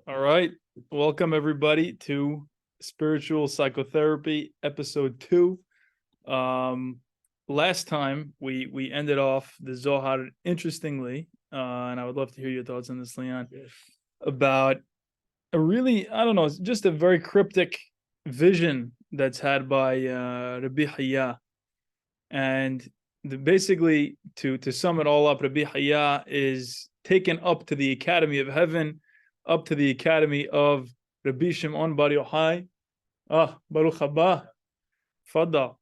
All right. Welcome everybody to Spiritual Psychotherapy, episode 2. Last time we ended off the Zohar interestingly, and I would love to hear your thoughts on this, Leon, about a really, I don't know, just a very cryptic vision that's had by Rabbi Hiyya. And basically, to sum it all up, Rabbi Hiyya is taken up to the Academy of Heaven, up to the Academy of Rabbi Shimon Bar Yochai. Baruch haba. Fadda.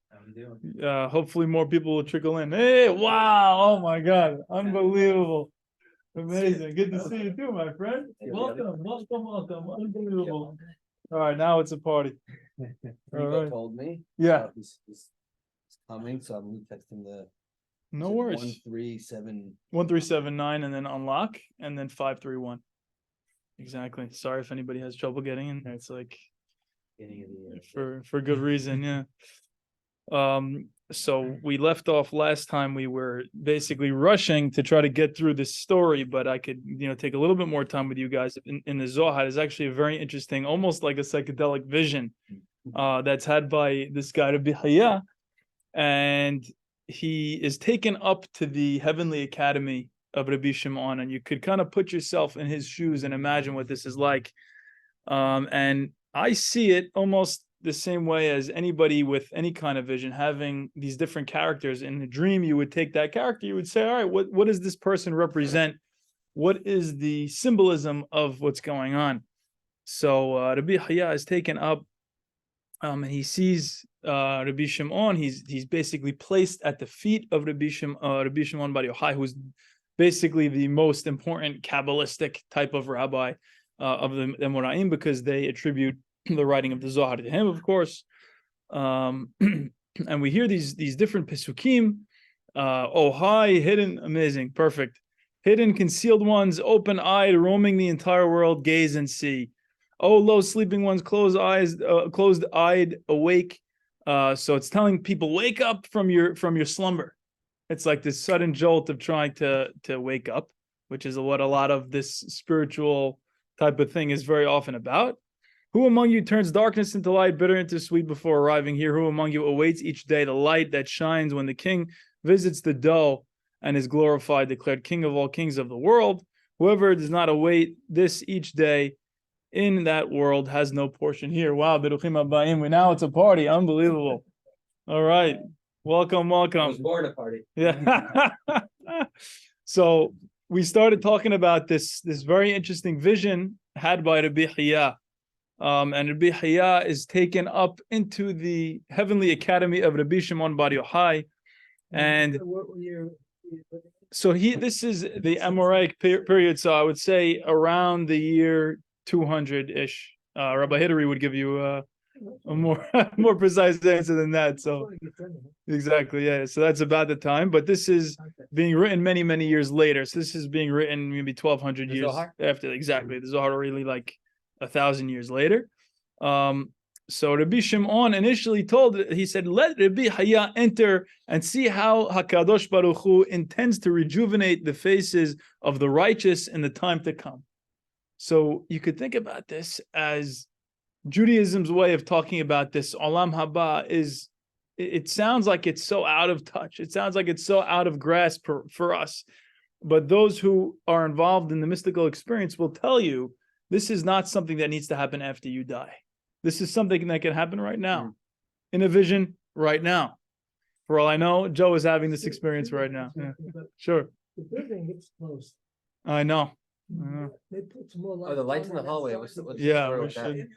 Hopefully more people will trickle in. Hey, wow. Oh my God. Unbelievable. Amazing. Good to see you too, my friend. Welcome. Unbelievable. All right, now it's a party. Rico told me. Yeah. He's coming, so I'm going to text him the. No worries. 1379 and then unlock and then 531. Exactly. Sorry if anybody has trouble getting in there. It's like for good reason, yeah. So we left off last time. We were basically rushing to try to get through this story, but I could, take a little bit more time with you guys. In the Zohar is actually a very interesting, almost like a psychedelic vision that's had by this guy Rabbi Hiyya, and he is taken up to the heavenly academy of Rabbi Shimon, and you could kind of put yourself in his shoes and imagine what this is like. And I see it almost the same way as anybody with any kind of vision, having these different characters. In a dream, you would take that character, you would say, all right, what does this person represent? What is the symbolism of what's going on? So Rabbi Hiyya is taken up, and he sees Rabbi Shimon. He's basically placed at the feet of Rabbi Shimon Bar Yochai, who's basically the most important Kabbalistic type of rabbi of the Emoraim, because they attribute the writing of the Zohar to him, of course. And we hear these different Pesukim. Oh, high, hidden, amazing, perfect. Hidden, concealed ones, open-eyed, roaming the entire world, gaze and see. Oh, low, sleeping ones, closed-eyed, awake. So it's telling people, wake up from your slumber. It's like this sudden jolt of trying to wake up, which is what a lot of this spiritual type of thing is very often about. Who among you turns darkness into light, bitter into sweet before arriving here? Who among you awaits each day the light that shines when the king visits the dough and is glorified, declared king of all kings of the world? Whoever does not await this each day in that world has no portion here. Wow, Beruchim Habayim. Now it's a party. Unbelievable. All right. Welcome. I was born a party. Yeah. So we started talking about this very interesting vision had by Rabbi Hiyya. And Rabbi Hiyya is taken up into the heavenly academy of Rabbi Shimon Bar Yochai. And so this is the Amoraic period. So I would say around the year 200-ish. Rabbi Hiyya would give you a more precise answer than that. So exactly, yeah. So that's about the time. But this is being written many, many years later. So this is being written maybe 1,200 years after. Exactly, the Zohar really like 1,000 years later. So Rabbi Shimon initially he said, let Rabbi Hiyya enter and see how HaKadosh Baruch Hu intends to rejuvenate the faces of the righteous in the time to come. So you could think about this as Judaism's way of talking about this Olam Haba is, it sounds like it's so out of touch. It sounds like it's so out of grasp for us. But those who are involved in the mystical experience will tell you this is not something that needs to happen after you die. This is something that can happen right now, in a vision right now. For all I know, Joe is having this experience right now. Yeah. Sure. The building gets closed. I know. They put some more lights. Oh, the lights in the hallway. Yeah, story we with that? should.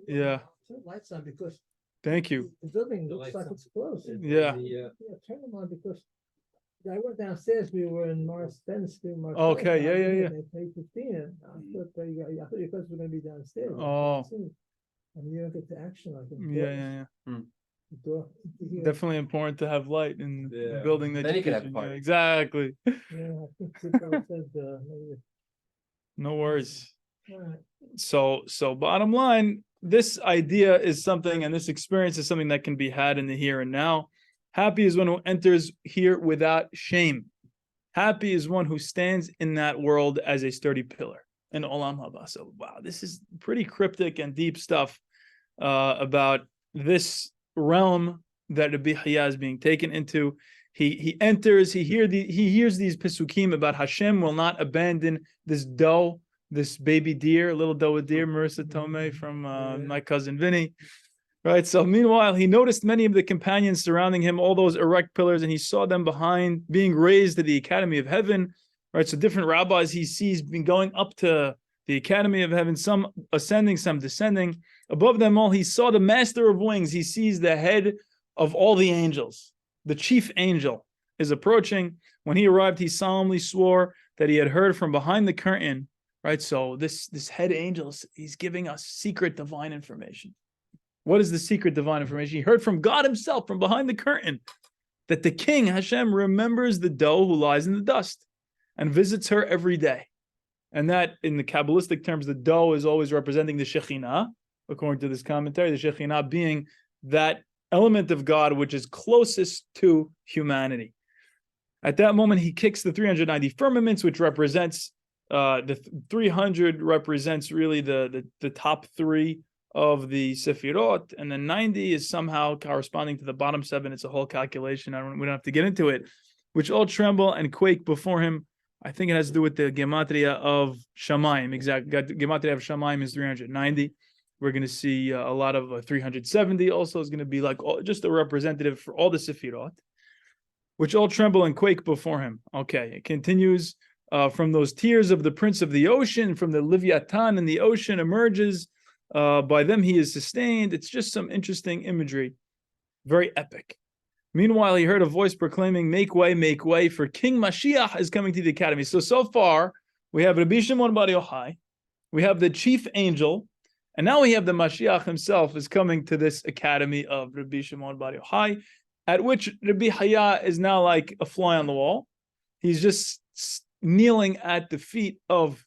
Yeah. Turn lights on because Thank you. the building looks like it's closed. Yeah. Turn them on because I went downstairs. We were in Morris Ben's Street. Okay, yeah. They paid 15. I thought your guys were going to be downstairs. Oh. And you don't get to action like that. Yeah. The door. Definitely important to have light in the building that Then you can teach have a in. party. Yeah, exactly. Yeah, I think Rico said maybe. No worries. All right. So bottom line, this idea is something, and this experience is something that can be had in the here and now. Happy is one who enters here without shame. Happy is one who stands in that world as a sturdy pillar. in Olam Haba. So, wow, this is pretty cryptic and deep stuff about this realm that Rabbi Hiyya is being taken into. He enters, he hears these Pesukim about Hashem will not abandon this doe, this baby deer, little doe deer, Marissa Tomei from my cousin Vinny. Right. So meanwhile, he noticed many of the companions surrounding him, all those erect pillars, and he saw them behind being raised to the Academy of Heaven. Right. So different rabbis he sees been going up to the Academy of Heaven, some ascending, some descending. Above them all, he saw the master of wings. He sees the head of all the angels. The chief angel is approaching. When he arrived, he solemnly swore that he had heard from behind the curtain. Right. So this head angel, he's giving us secret divine information. What is the secret divine information? He heard from God himself, from behind the curtain, that the king, Hashem, remembers the doe who lies in the dust and visits her every day. And that, in the Kabbalistic terms, the doe is always representing the Shekhinah, according to this commentary, the Shekhinah being that element of God which is closest to humanity. At that moment, he kicks the 390 firmaments, which represents, the 300 represents really the top three of the Sefirot, and then 90 is somehow corresponding to the bottom 7. It's a whole calculation. We don't have to get into it, which all tremble and quake before him. I think it has to do with the gematria of Shamayim. Exactly. Gematria of Shamayim is 390. We're going to see a lot of 370 also is going to be like just a representative for all the Sefirot, which all tremble and quake before him. Okay, it continues from those tears of the Prince of the Ocean, from the Leviathan in the ocean emerges. By them he is sustained. It's just some interesting imagery, very epic. Meanwhile, he heard a voice proclaiming, make way, for King Mashiach is coming to the academy. So far, we have Rabbi Shimon Bar Yochai, we have the chief angel, and now we have the Mashiach himself is coming to this academy of Rabbi Shimon Bar Yochai, at which Rabbi Hiyya is now like a fly on the wall. He's just kneeling at the feet of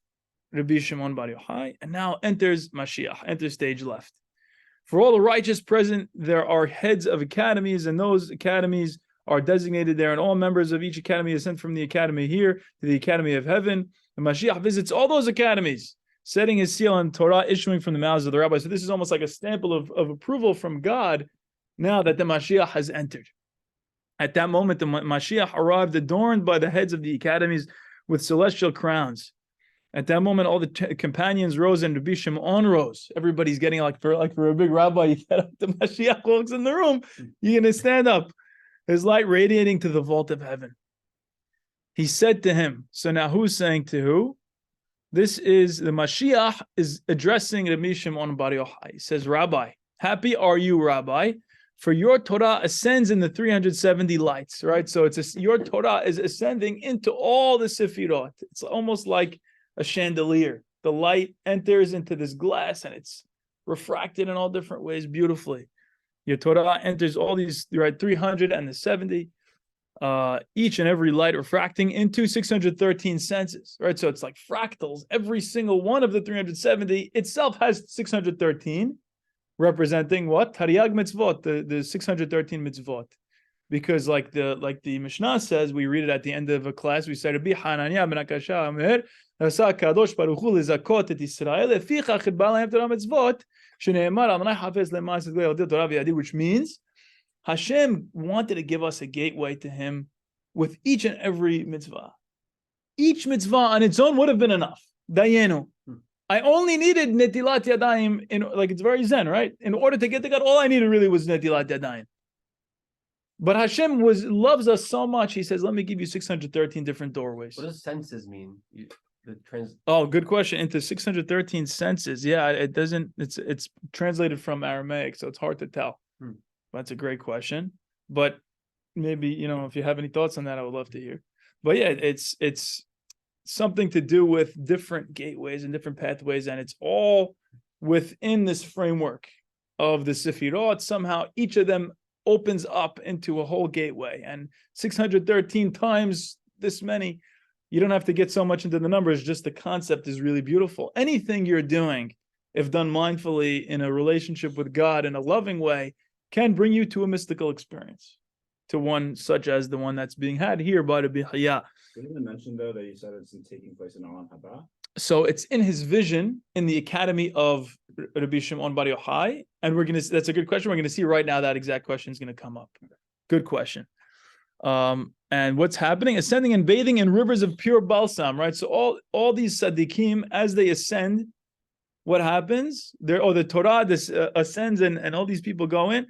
Rabbi Shimon Bar Yochai, and now enters Mashiach, enters stage left. For all the righteous present, there are heads of academies, and those academies are designated there, and all members of each academy are sent from the academy here to the academy of heaven. And Mashiach visits all those academies, setting his seal on Torah, issuing from the mouths of the rabbis. So this is almost like a stamp of approval from God now that the Mashiach has entered. At that moment, the Mashiach arrived adorned by the heads of the academies with celestial crowns. At that moment, all the companions rose and Rabbi Shimon rose. Everybody's getting like for a big rabbi, you get up, the Mashiach walks in the room, you're going to stand up. His light radiating to the vault of heaven. He said to him, so now who's saying to who? This is the Mashiach is addressing Rabbi Shimon Bar Yochai. He says, Rabbi, happy are you, Rabbi, for your Torah ascends in the 370 lights, right? So your Torah is ascending into all the Sefirot. It's almost like a chandelier. The light enters into this glass and it's refracted in all different ways beautifully. Your Torah enters all these, right, 300 and the 70, each and every light refracting into 613 senses, right? So it's like fractals. Every single one of the 370 itself has 613, representing what? Tariag mitzvot, the 613 mitzvot. Because like the Mishnah says, we read it at the end of a class, we say, Rabbi Hananiah ben Akasha Amer, Nasa Kadosh Baruch Hu lezakot et Yisrael, lefichach et ba lahem Torah mitzvot, shene'emar Adonai hafez le'ma'aseh gdei Torah v'yadid, which means Hashem wanted to give us a gateway to Him with each and every mitzvah. Each mitzvah on its own would have been enough. Dayenu. I only needed netilat yadayim, it's very Zen, right? In order to get to God, all I needed really was netilat yadayim. But Hashem loves us so much, He says, let me give you 613 different doorways. What does senses mean? Oh, good question. Into 613 senses. Yeah, it doesn't, it's translated from Aramaic, so it's hard to tell. That's a great question. But maybe, if you have any thoughts on that, I would love to hear. But yeah, it's something to do with different gateways and different pathways, and it's all within this framework of the Sefirot. Somehow each of them opens up into a whole gateway, and 613 times this many, you don't have to get so much into the numbers, just the concept is really beautiful. Anything you're doing, if done mindfully in a relationship with God in a loving way, can bring you to a mystical experience, to one such as the one that's being had here by Rabbi Hiyya. Didn't you mention though that you said it's taking place in Olam Haba? So it's in his vision in the academy of Rabbi Shimon Bar Yochai, and that's a good question. We're gonna see right now that exact question is gonna come up. Good question. And what's happening? Ascending and bathing in rivers of pure balsam, right? So all these tzaddikim, as they ascend, what happens? The Torah ascends, and all these people go in,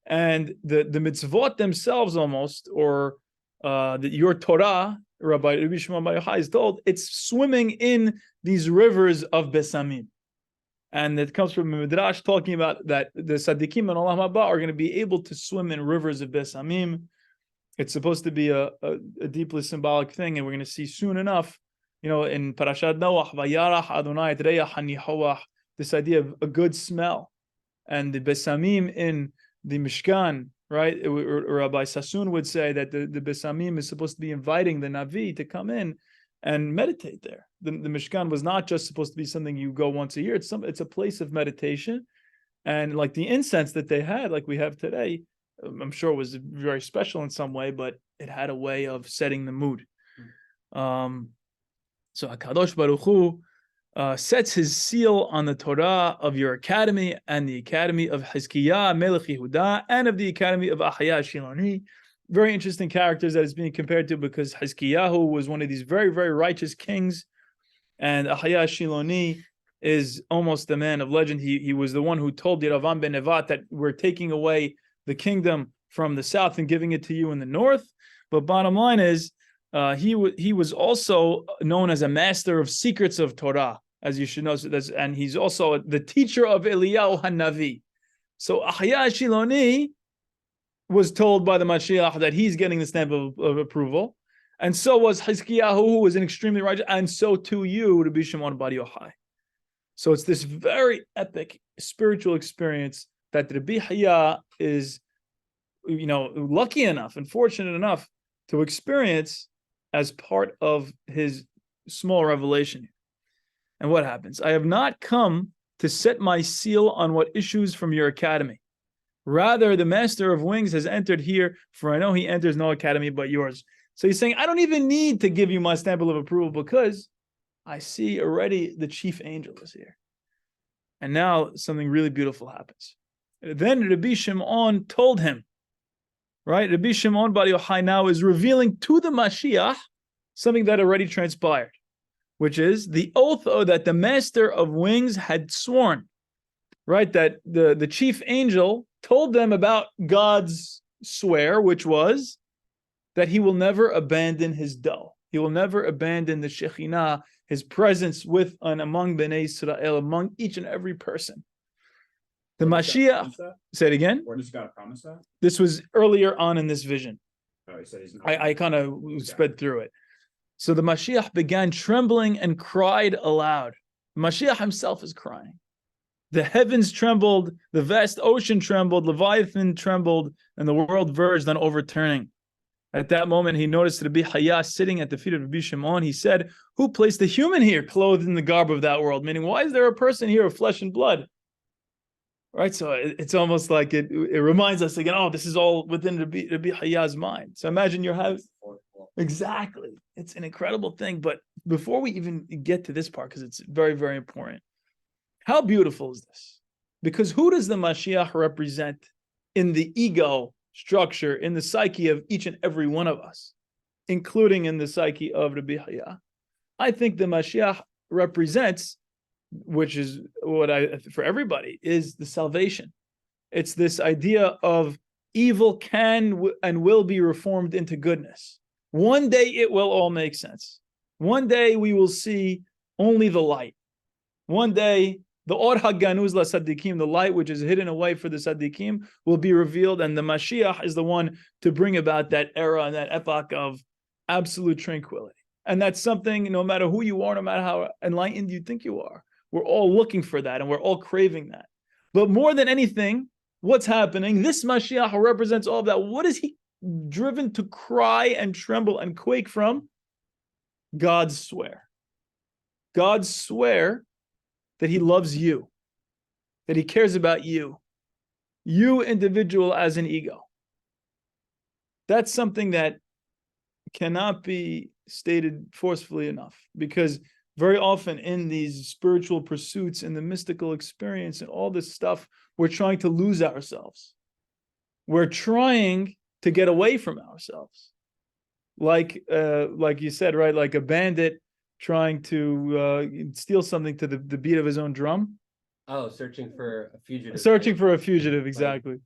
and the mitzvot themselves almost, or your Torah, Rabbi Shimon Bar Yochai is told, it's swimming in these rivers of besamim. And it comes from Midrash talking about that the tzaddikim in Olam Haba are going to be able to swim in rivers of besamim. It's supposed to be a deeply symbolic thing, and we're going to see soon enough, in Parashat Noach, Vayarach Adonai et Reach HaNihoach, this idea of a good smell. And the besamim in the Mishkan, right? Rabbi Sassoon would say that the besamim is supposed to be inviting the Navi to come in and meditate there. The Mishkan was not just supposed to be something you go once a year. It's a place of meditation. And like the incense that they had, like we have today, I'm sure it was very special in some way, but it had a way of setting the mood. So HaKadosh Baruch Hu sets his seal on the Torah of your academy and the academy of Hizkiah Melech Yehuda and of the academy of Ahaya Shiloni. Very interesting characters that is being compared to, because Hizkiyahu was one of these very, very righteous kings, and Ahaya Shiloni is almost a man of legend. He was the one who told Yeravam ben Nevat that we're taking away the kingdom from the south and giving it to you in the north. But bottom line is, he was also known as a master of secrets of Torah, as you should know. And he's also the teacher of Eliyahu Hanavi. So Ahaya Shiloni was told by the Mashiach that he's getting the stamp of approval. And so was Hizkiyahu, who was an extremely righteous, and so too you, Rabbi Shimon Bar Yochai. So it's this very epic spiritual experience that Rabbi Hiyya is, lucky enough and fortunate enough to experience as part of his small revelation. And what happens? I have not come to set my seal on what issues from your academy. Rather, the master of wings has entered here, for I know he enters no academy but yours. So he's saying, I don't even need to give you my stamp of approval, because I see already the chief angel is here. And now something really beautiful happens. Then Rabbi Shimon told him, right? Rabbi Shimon Bar Yochai now is revealing to the Mashiach something that already transpired, which is the oath that the master of wings had sworn, right? That the chief angel told them about God's swear, which was that he will never abandon his dough. He will never abandon the Shekhinah, his presence with and among Bnei Israel, among each and every person. The Mashiach, say it again. Where does God promise that? This was earlier on in this vision. Oh, he said he's not. I kind of sped through it. So the Mashiach began trembling and cried aloud. Mashiach himself is crying. The heavens trembled, the vast ocean trembled, Leviathan trembled, and the world verged on overturning. At that moment, he noticed Rabbi Hiyya sitting at the feet of Rabbi Shimon. He said, who placed a human here clothed in the garb of that world? Meaning, why is there a person here of flesh and blood? Right, so it's almost like it reminds us again, this is all within Rabbi Hiyya's mind. So imagine your house. Exactly. It's an incredible thing. But before we even get to this part, because it's very, very important, how beautiful is this? Because who does the Mashiach represent in the ego structure, in the psyche of each and every one of us, including in the psyche of Rabbi Hiyya? I think the Mashiach represents, which is what for everybody, is the salvation. It's this idea of evil can and will be reformed into goodness. One day it will all make sense. One day we will see only the light. One day the Or HaGanuz LaSaddikim, the light which is hidden away for the Saddikim, will be revealed, and the Mashiach is the one to bring about that era and that epoch of absolute tranquility. And that's something, no matter who you are, no matter how enlightened you think you are, we're all looking for that, and we're all craving that. But more than anything, what's happening? This Mashiach represents all of that. What is he driven to cry and tremble and quake from? God's swear. God's swear that he loves you, that he cares about you individual as an ego. That's something that cannot be stated forcefully enough, because very often in these spiritual pursuits and the mystical experience and all this stuff, we're trying to lose ourselves. We're trying to get away from ourselves. Like you said, right? Like a bandit trying to steal something to the beat of his own drum. Oh, searching for a fugitive. Searching like- for a fugitive, like, exactly.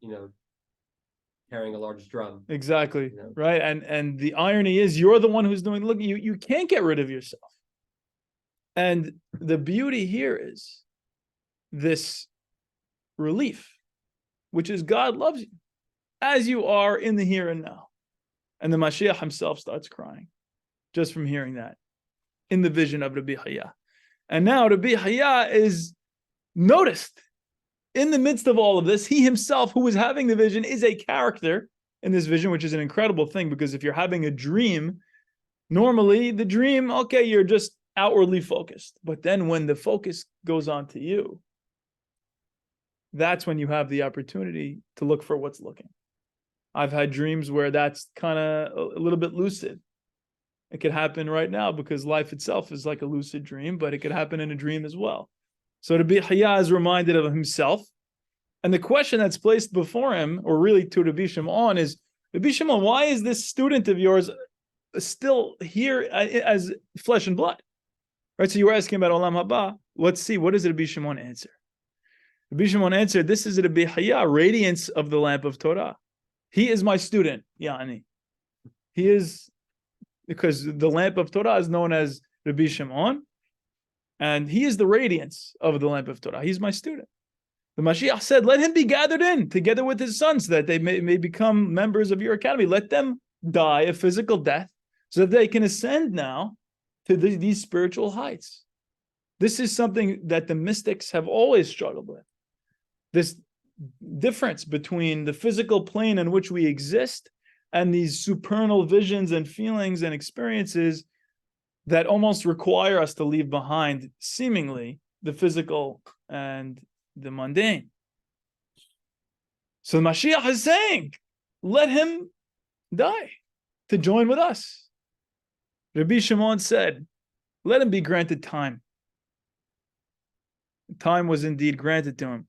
Carrying a large drum. Exactly. You know? Right. And the irony is you're the one who's doing, look, you can't get rid of yourself. And the beauty here is this relief, which is God loves you as you are in the here and now. And the Mashiach himself starts crying just from hearing that in the vision of Rabbi Hiyya. And now Rabbi Hiyya is noticed in the midst of all of this. He himself, who was having the vision, is a character in this vision, which is an incredible thing, because if you're having a dream, normally the dream, okay, you're just outwardly focused. But then when the focus goes on to you, that's when you have the opportunity to look for what's looking. I've had dreams where that's kind of a little bit lucid. It could happen right now because life itself is like a lucid dream, but it could happen in a dream as well. So Rabbi Hiyya is reminded of himself. And the question that's placed before him, or really to Rabbi Shimon, is, Rabbi Shimon, why is this student of yours still here as flesh and blood? Right, so you were asking about Olam Haba. Let's see, what does Rabbi Shimon answer? Rabbi Shimon answered, this is Rabbi Hiyya, radiance of the lamp of Torah. He is my student, Yani. He is, because the lamp of Torah is known as Rabbi Shimon, and he is the radiance of the lamp of Torah. He's my student. The Mashiach said, let him be gathered in together with his sons so that they may become members of your academy. Let them die a physical death so that they can ascend now to these spiritual heights. This is something that the mystics have always struggled with. This difference between the physical plane in which we exist and these supernal visions and feelings and experiences that almost require us to leave behind, seemingly, the physical and the mundane. So the Mashiach is saying, let him die to join with us. Rabbi Shimon said, let him be granted time. Time was indeed granted to him.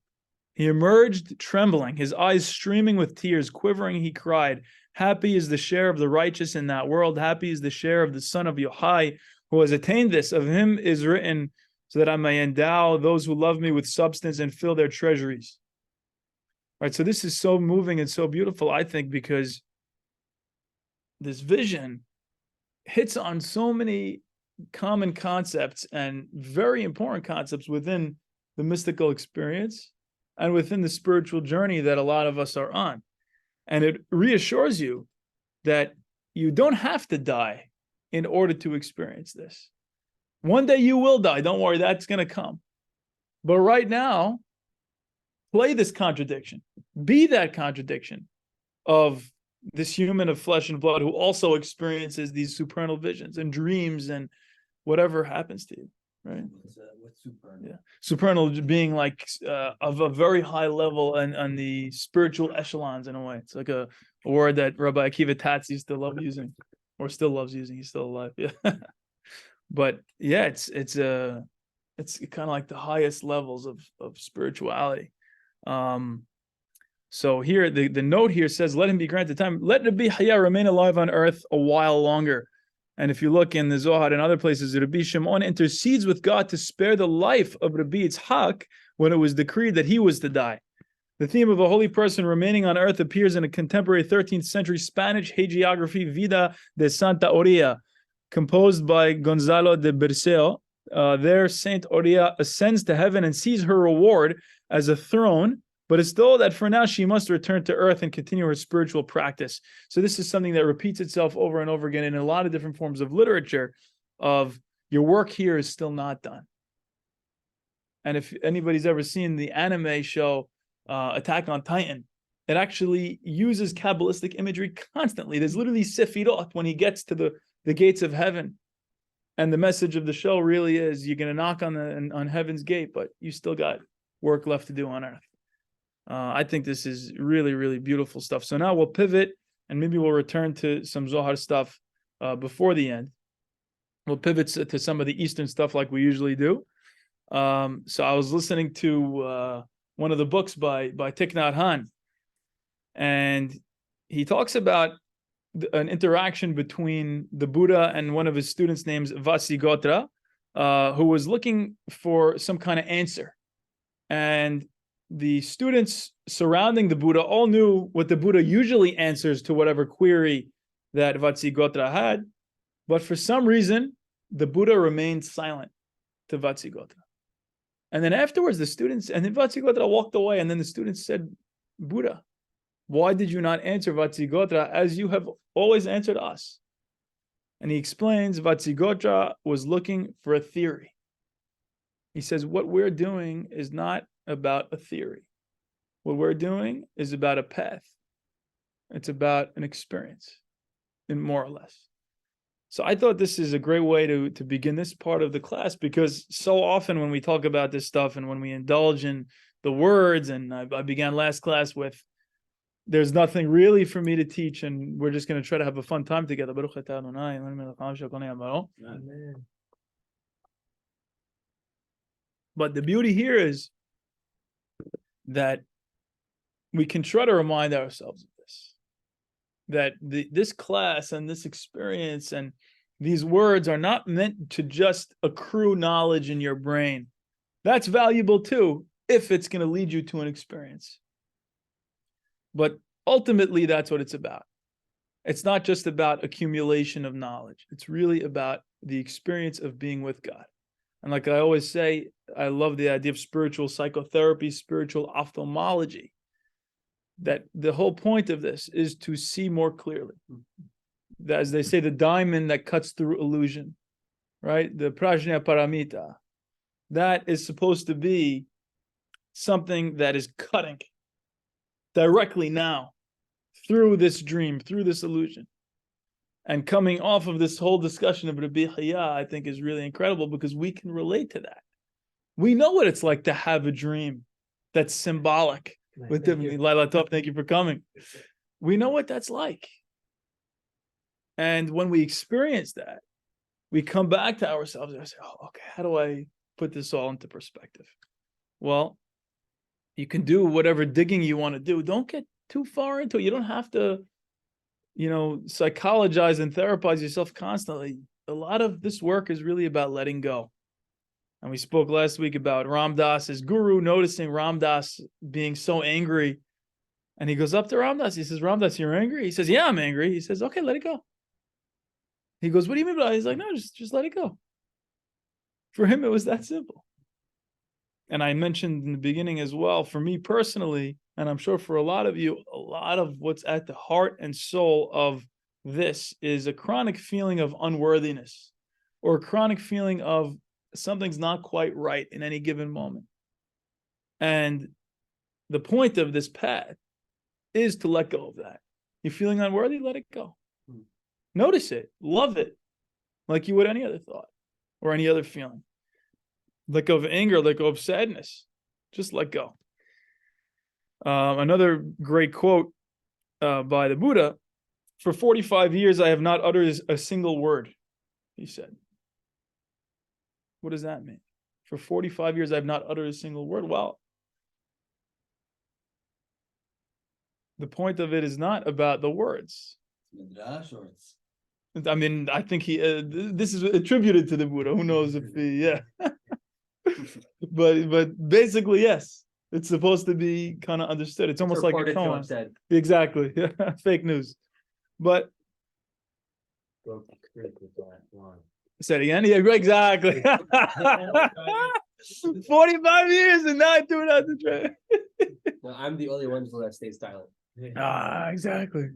He emerged trembling, his eyes streaming with tears, quivering, he cried, happy is the share of the righteous in that world. Happy is the share of the son of Yochai, who has attained this. Of him is written, so that I may endow those who love me with substance and fill their treasuries. Right, so this is so moving and so beautiful, I think, because this vision hits on so many common concepts and very important concepts within the mystical experience and within the spiritual journey that a lot of us are on. And it reassures you that you don't have to die in order to experience this. One day you will die. Don't worry, that's going to come. But right now, play this contradiction. Be that contradiction of this human of flesh and blood who also experiences these supernal visions and dreams and whatever happens to you, right? What's supernal? Yeah, supernal being like of a very high level and on the spiritual echelons in a way. It's like a word that Rabbi Akiva Tatz used to love using, or still loves using. He's still alive. Yeah, but yeah, it's kind of like the highest levels of spirituality. So here the note here says, let him be granted time. Let Rabbi Hiyya remain alive on earth a while longer. And if you look in the Zohar and other places, Rabbi Shimon intercedes with God to spare the life of Rabbi Yitzhak when it was decreed that he was to die. The theme of a holy person remaining on earth appears in a contemporary 13th century Spanish hagiography, Vida de Santa Oria, composed by Gonzalo de Berceo. There, Saint Oria ascends to heaven and sees her reward as a throne, but is told that for now she must return to earth and continue her spiritual practice. So this is something that repeats itself over and over again in a lot of different forms of literature of your work here is still not done. And if anybody's ever seen the anime show Attack on Titan, it actually uses Kabbalistic imagery constantly. There's literally Sefirot when he gets to the gates of heaven. And the message of the show really is you're going to knock on heaven's gate, but you still got work left to do on earth. I think this is really, really beautiful stuff. So now we'll pivot and maybe we'll return to some Zohar stuff before the end. we'll pivot to some of the Eastern stuff like we usually do. So I was listening to one of the books by Thich Nhat Hanh, and he talks about an interaction between the Buddha and one of his students named Vatsigotra, who was looking for some kind of answer. And the students surrounding the Buddha all knew what the Buddha usually answers to whatever query that Vatsigotra had. But for some reason, the Buddha remained silent to Vatsigotra. And then afterwards, the students, and then Vatsigotra walked away, and then the students said, Buddha, why did you not answer Vatsigotra as you have always answered us? And he explains Vatsigotra was looking for a theory. He says, what we're doing is not about a theory. What we're doing is about a path. It's about an experience, and more or less. So I thought this is a great way to begin this part of the class, because so often when we talk about this stuff and when we indulge in the words, and I began last class with, there's nothing really for me to teach, and we're just going to try to have a fun time together. Amen. But the beauty here is that we can try to remind ourselves of this, that this class and this experience and these words are not meant to just accrue knowledge in your brain. That's valuable too, if it's going to lead you to an experience. But ultimately, that's what it's about. It's not just about accumulation of knowledge. It's really about the experience of being with God. And like I always say, I love the idea of spiritual psychotherapy, spiritual ophthalmology, that the whole point of this is to see more clearly. As they say, the diamond that cuts through illusion, right? The prajna paramita, that is supposed to be something that is cutting directly now through this dream, through this illusion. And coming off of this whole discussion of Rabbi Hiyya, I think is really incredible, because we can relate to that. We know what it's like to have a dream that's symbolic. With the Laila Tov, thank you for coming. We know what that's like. And when we experience that, we come back to ourselves and say, oh, okay, how do I put this all into perspective? Well, you can do whatever digging you want to do. Don't get too far into it. You don't have to, psychologize and therapize yourself constantly. A lot of this work is really about letting go. And we spoke last week about Ram Dass's guru noticing Ram Dass being so angry. And he goes up to Ram Dass. He says, Ram Dass, you're angry? He says, yeah, I'm angry. He says, okay, let it go. He goes, what do you mean by that? He's like, no, just let it go. For him, it was that simple. And I mentioned in the beginning as well, for me personally, and I'm sure for a lot of you, a lot of what's at the heart and soul of this is a chronic feeling of unworthiness, or a chronic feeling of something's not quite right in any given moment. And the point of this path is to let go of that. You're feeling unworthy, let it go. Notice it, love it, like you would any other thought or any other feeling. Let go of anger, let go of sadness. Just let go. Another great quote by the Buddha, for 45 years I have not uttered a single word, he said. What does that mean? For 45 years I have not uttered a single word. Well, the point of it is not about the words. I mean, I think this is attributed to the Buddha. Who knows if but basically, yes, it's supposed to be kind of understood. It's almost like a koan. Exactly. Fake news. But say it again. Yeah, exactly. 45 years and not doing that to try. No, I'm the only one that stays silent. Exactly.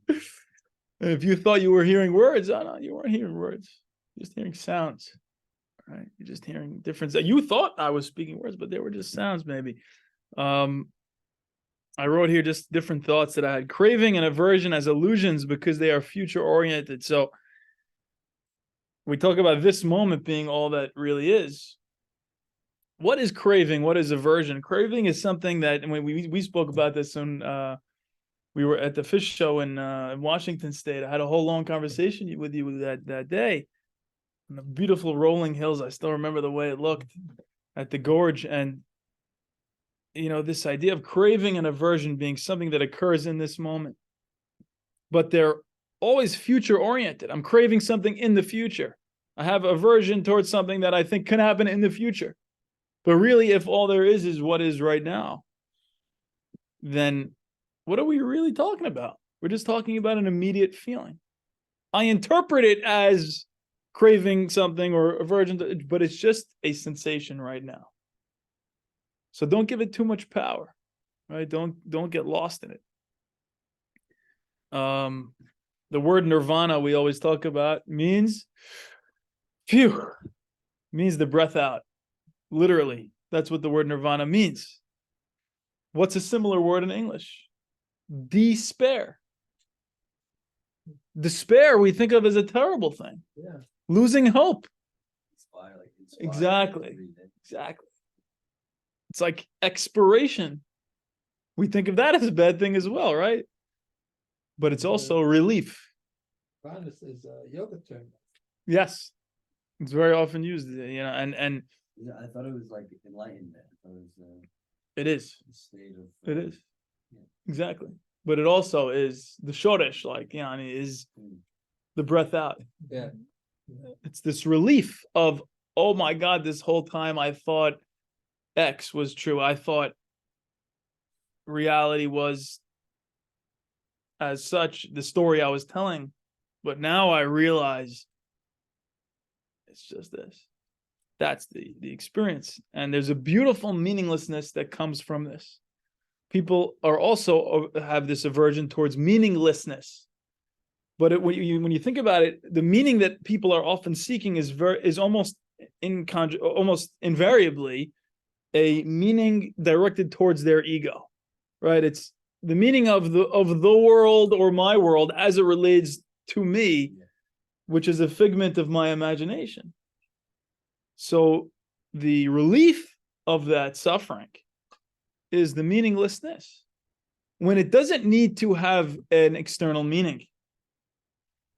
And if you thought you were hearing words, no, you weren't hearing words. You're just hearing sounds. Right? You're just hearing different. You thought I was speaking words, but they were just sounds, maybe. I wrote here just different thoughts that I had. Craving and aversion as illusions because they are future oriented. So we talk about this moment being all that really is. What is craving? What is aversion? Craving is something that, and we spoke about this when we were at the fish show in Washington State. I had a whole long conversation with you that day. and the beautiful rolling hills. I still remember the way it looked at the gorge. And, this idea of craving and aversion being something that occurs in this moment. But they're always future oriented. I'm craving something in the future. I have aversion towards something that I think can happen in the future. But really, if all there is what is right now, then what are we really talking about? We're just talking about an immediate feeling. I interpret it as craving something or aversion, but it's just a sensation right now. So don't give it too much power, right? Don't get lost in it. The word nirvana we always talk about means the breath out. Literally, that's what the word nirvana means. What's a similar word in English? Despair. Despair we think of as a terrible thing. Yeah. Losing hope. Inspire, like Exactly. It's like expiration. We think of that as a bad thing as well, right? But it's also relief. Nirvana is a yoga term. Yes. It's very often used, and Yeah, I thought it was like enlightenment. I thought it was it is. a state of. It is. Yeah. Exactly. But it also is the shoresh, is the breath out. Yeah. It's this relief of, oh my God, this whole time I thought X was true. I thought reality was as such the story I was telling. But now I realize it's just this. That's the experience. And there's a beautiful meaninglessness that comes from this. People are also have this aversion towards meaninglessness. But when you think about it, the meaning that people are often seeking is almost invariably a meaning directed towards their ego, right? It's the meaning of the world or my world as it relates to me, which is a figment of my imagination. So the relief of that suffering is the meaninglessness, when it doesn't need to have an external meaning.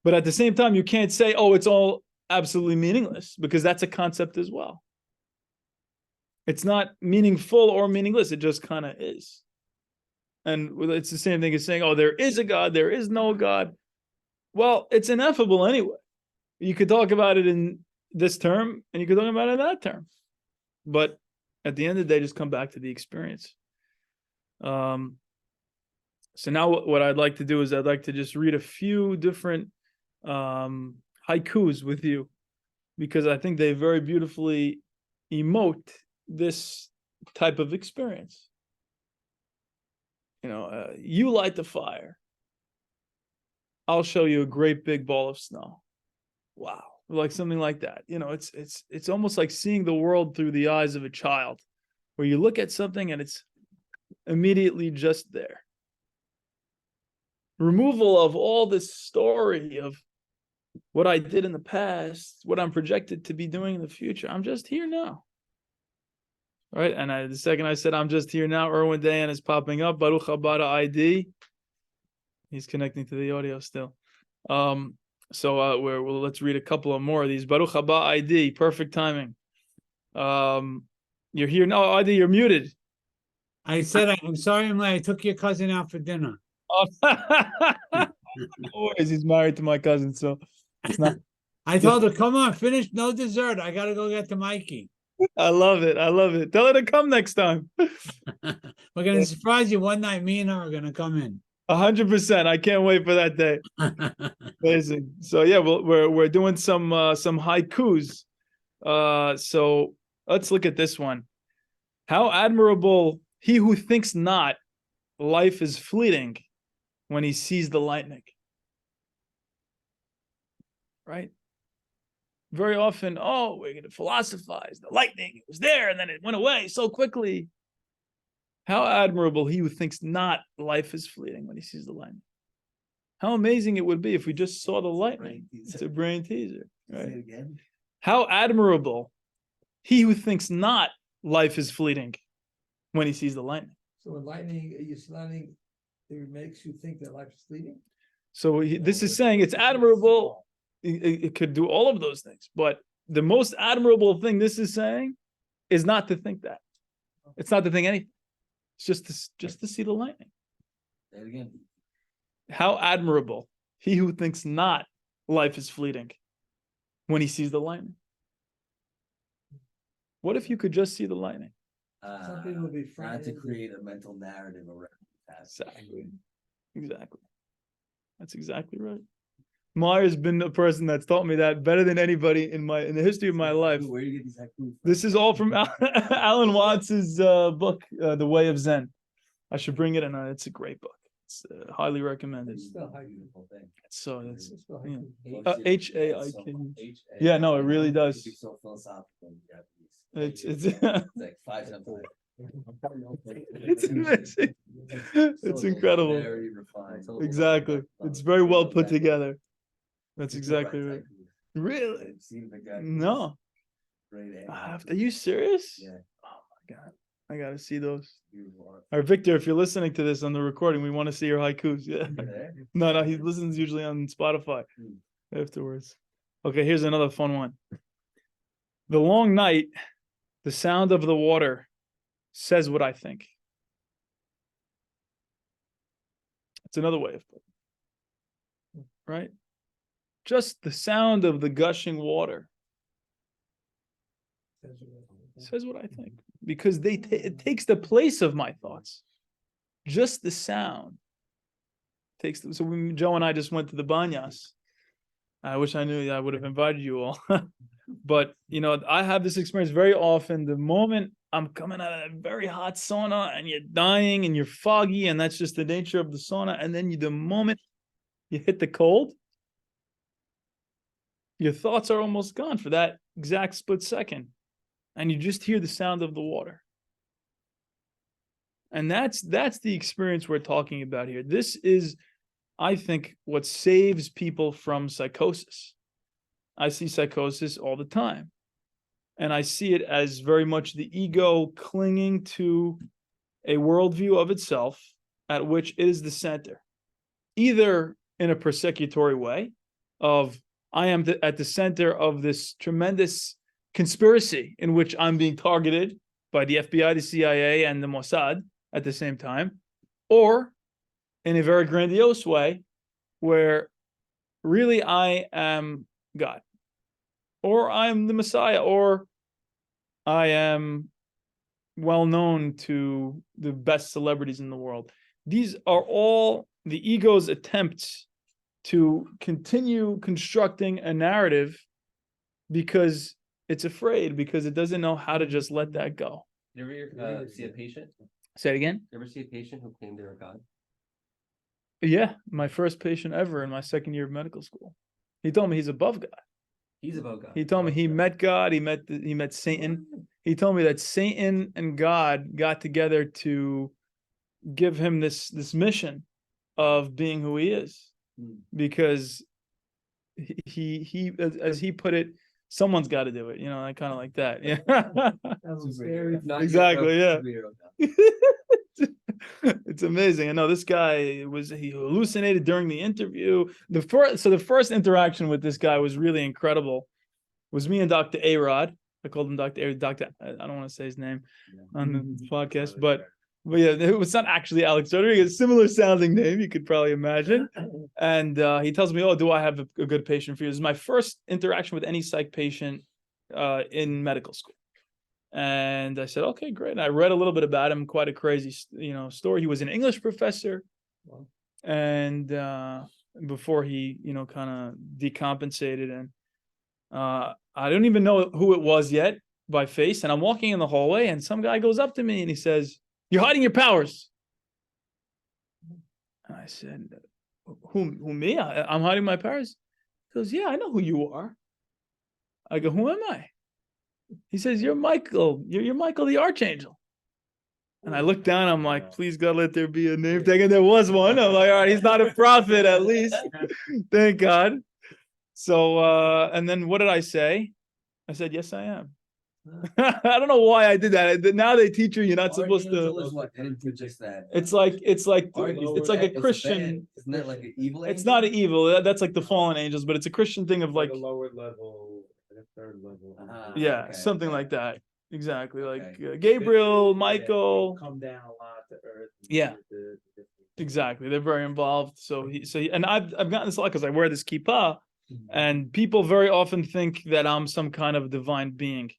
But at the same time, you can't say, oh, it's all absolutely meaningless, because that's a concept as well. It's not meaningful or meaningless. It just kind of is. And it's the same thing as saying, oh, there is a God, there is no God. Well, it's ineffable anyway. You could talk about it in this term, and you could talk about it in that term. But at the end of the day, just come back to the experience. So now what I'd like to do is I'd like to just read a few different haikus with you, because I think they very beautifully emote this type of experience. You light the fire. I'll show you a great big ball of snow. Wow. Like something like that. It's almost like seeing the world through the eyes of a child, where you look at something and it's immediately just there. Removal of all this story of what I did in the past, what I'm projected to be doing in the future. I'm just here now. All right. And the second I said, I'm just here now, Erwin Dayan is popping up. Baruch haba ID. He's connecting to the audio still. So let's read a couple of more of these. Baruch haba ID. Perfect timing. You're here. No, ID, you're muted. I said, I'm sorry, I'm late. I took your cousin out for dinner. Oh, no worries. He's married to my cousin, so it's not. I told her, come on, finish, no dessert. I got to go get to Mikey. I love it. I love it. Tell her to come next time. We're going to surprise you one night. Me and her are going to come in. 100%. I can't wait for that day. Amazing. So yeah, we're doing some haikus. So let's look at this one. How admirable he who thinks not life is fleeting when he sees the lightning. Right? Very often, we're going to philosophize. The lightning, it was there and then it went away so quickly. How admirable he who thinks not life is fleeting when he sees the lightning. How amazing it would be if we just saw the lightning. It's a brain teaser. Right? Say it again. How admirable he who thinks not life is fleeting when he sees the lightning. So when lightning, it makes you think that life is fleeting? So this is saying it's admirable. it could do all of those things. But the most admirable thing this is saying is not to think that. It's not to think anything. It's just to see the lightning. Say it again. How admirable he who thinks not life is fleeting when he sees the lightning. What if you could just see the lightning? Some people will be Not to frightened. create a mental narrative around that. Exactly. That's exactly right. Meyer's been the person that's taught me that better than anybody in the history of my life. Where do you get these haiku from? This is all from Alan Watts's book, The Way of Zen. I should bring it in. It's a great book. It's highly recommended. It's still a beautiful thing. So it's It's still yeah. haiku. H-A-I-K-U. H-A. Yeah, no, it really does. It'd be so philosophical in Japanese. It's It's like 5 times higher. it's amazing. It's So incredible. Very refined. Exactly. It's very well put together. That's He exactly writes right. haikus. Really? I've seen the guy. No. Great Are you serious? Yeah. Oh my God. I gotta see those. Beautiful art. All right, Victor, if you're listening to this on the recording, we want to see your haikus. Yeah. You there? No, he listens usually on Spotify Hmm. afterwards. Okay, here's another fun one. The long night, the sound of the water says what I think. It's another way of putting it. Right? Just the sound of the gushing water says what I think. Because it takes the place of my thoughts. Just the sound takes so when Joe and I just went to the banyas. I wish I knew I would have invited you all. But I have this experience very often. The moment I'm coming out of a very hot sauna and you're dying and you're foggy, and that's just the nature of the sauna. And then the moment you hit the cold, your thoughts are almost gone for that exact split second. And you just hear the sound of the water. And that's the experience we're talking about here. This is, I think, what saves people from psychosis. I see psychosis all the time. And I see it as very much the ego clinging to a worldview of itself at which it is the center. Either in a persecutory way of, I am at the center of this tremendous conspiracy in which I'm being targeted by the FBI, the CIA, and the Mossad at the same time, or in a very grandiose way where really I am God, or I'm the Messiah, or I am well known to the best celebrities in the world. These are all the ego's attempts to continue constructing a narrative because it's afraid, because it doesn't know how to just let that go. You ever see a patient? Say it again? You ever see a patient who claimed they were God? Yeah, my first patient ever in my second year of medical school. He told me he's above God. He's above God. He told me he met God. He met Satan. He told me that Satan and God got together to give him this mission of being who he is, because he as he put it, someone's got to do it. Kind of like that. Yeah. That was scary. Exactly. Yeah. It's amazing. I know this guy he hallucinated during the interview. The first interaction with this guy was really incredible. It was me and Dr. A-Rod. I called him Dr. A. Dr. I don't want to say his name on the podcast, but yeah, it was not actually Alex Rodriguez. Similar sounding name, you could probably imagine. And he tells me, "Oh, do I have a good patient for you?" This is my first interaction with any psych patient in medical school. And I said, okay, great. And I read a little bit about him, quite a crazy, story. He was an English professor. Wow. And before he, kind of decompensated. And I don't even know who it was yet by face. And I'm walking in the hallway and some guy goes up to me and he says, "You're hiding your powers." And I said, who me? I'm hiding my powers? He goes, "Yeah, I know who you are." I go, "Who am I?" He says, "You're Michael. You're Michael the Archangel." And I look down, I'm like, please God, let there be a name tag. And there was one. I'm like, all right, he's not a prophet at least. Thank God. So, and then what did I say? I said, "Yes, I am." I don't know why I did that. Now they teach you you're not supposed Archangel to. is what? Into just that. It's like Archangel it's like a is bad. Christian. Isn't that like an evil? It's angel? not an evil. That's like the fallen angels, but it's a Christian thing of like, a lower level, and a third level. yeah, okay, something okay. like that. Exactly, like Okay. Gabriel, Michael. Come down a lot to earth. Yeah. Exactly, they're very involved. And I've gotten this a lot because I wear this kippah, and people very often think that I'm some kind of divine being.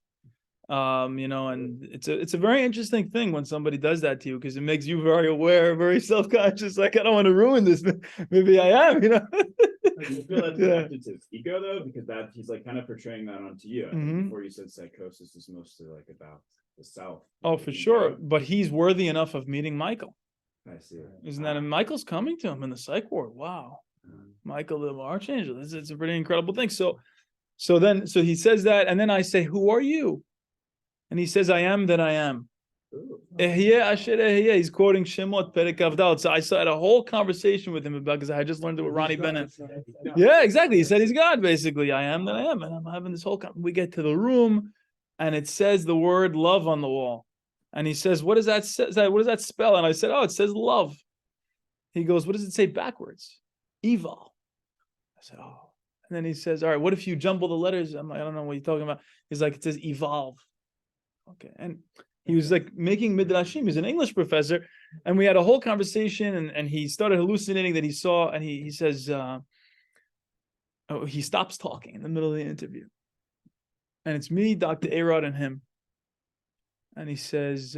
And it's a very interesting thing when somebody does that to you because it makes you very aware, very self-conscious. Like, I don't want to ruin this. Maybe I am, You feel that's Yeah. connected to his ego though, because that he's like kind of portraying that onto you. I think Mhm. before you said psychosis is mostly like about the self. Oh, for sure. But he's worthy enough of meeting Michael. I see. Isn't that? And Michael's coming to him in the psych ward. Wow. Michael the Archangel. It's a pretty incredible thing. So he says that, and then I say, "Who are you?" And he says, "I am that I am." He's quoting Shemot Perek Avdal. So I had a whole conversation with him about, because I had just learned it with Ronnie Bennett. Yeah, exactly. He said he's God, basically. I am that I am. And I'm having this whole we get to the room, and it says the word love on the wall. And he says, what does that say? What does that spell? And I said, oh, it says love. He goes, what does it say backwards? Evil. I said, oh. And then he says, all right, what if you jumble the letters? I'm like, I don't know what you're talking about. He's like, it says evolve. Okay. And he was like making midrashim. He's an English professor. And we had a whole conversation, and he started hallucinating that he saw, and he says, he stops talking in the middle of the interview. And it's me, Dr. Arod, and him. And he says,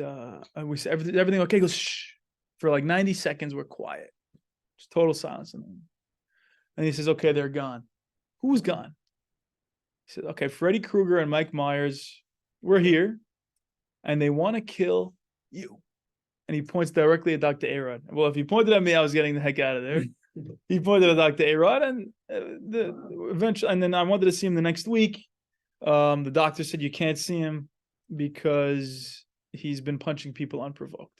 we say, everything okay? He goes, shh. For like 90 seconds, we're quiet. Just total silence. And he says, okay, they're gone. Who's gone? He said, okay, Freddy Krueger and Mike Myers, we're here, and they want to kill you. And he points directly at Dr. Arod. Well, if he pointed at me, I was getting the heck out of there. He pointed at Dr. Arod, and eventually, and then I wanted to see him the next week. The doctor said you can't see him because he's been punching people unprovoked.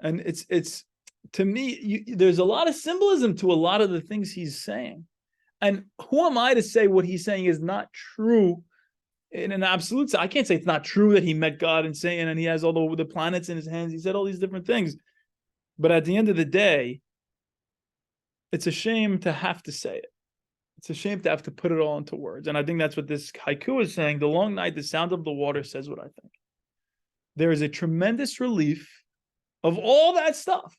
And it's to me, there's a lot of symbolism to a lot of the things he's saying. And who am I to say what he's saying is not true in an absolute sense? I can't say it's not true that he met God and Satan and he has all the planets in his hands. He said all these different things. But at the end of the day, it's a shame to have to say it. It's a shame to have to put it all into words. And I think that's what this haiku is saying. The long night, the sound of the water says what I think. There is a tremendous relief of all that stuff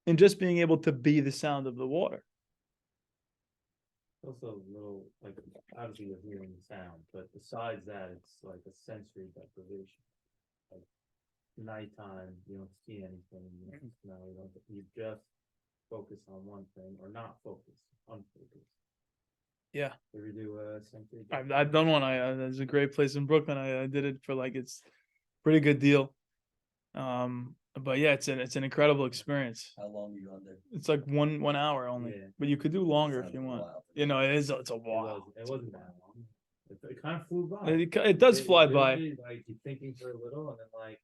in just being able to be the sound of the water. Also a little, like, obviously you're hearing the sound, but besides that, it's like a sensory deprivation. Like nighttime, you don't see anything, you don't smell, you just focus on one thing, or not focus, unfocus. Yeah. Ever do a sensory I've done one. There's a great place in Brooklyn. I did it for like, it's pretty good deal. But yeah, it's an incredible experience. How long are you on there? It's like one hour only, Yeah. but you could do longer if Sounds you like a want. while. It's a while. It wasn't that long. It kind of flew by. It does fly by. Literally, like you're thinking for a little, and then like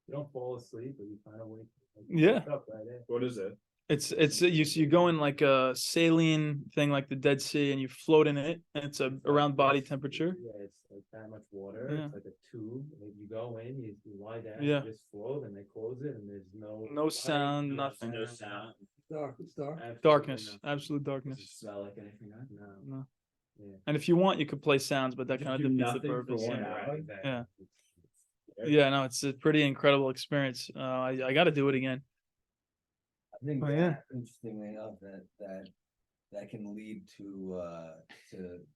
you don't fall asleep, but you kind of wake. Yeah. Wake up right there. What is it? It's you go in like a saline thing like the Dead Sea, and you float in it, and it's around body temperature. Yeah, it's like that much water. Yeah. It's like a tube. And you go in, you lie down, Yeah. you just float, and they close it, and there's no No sound, nothing. No sound. Dark, it's dark. Absolutely Darkness, nothing. absolute darkness. Smell like anything? No. No. Yeah. And if you want, you could play sounds, but that You kind of do defeats the nothing for purpose. 1 Yeah. hour. Exactly. Yeah. Yeah, no, it's a pretty incredible experience. I got to do it again. I think Oh, that, yeah. interestingly enough, that can lead to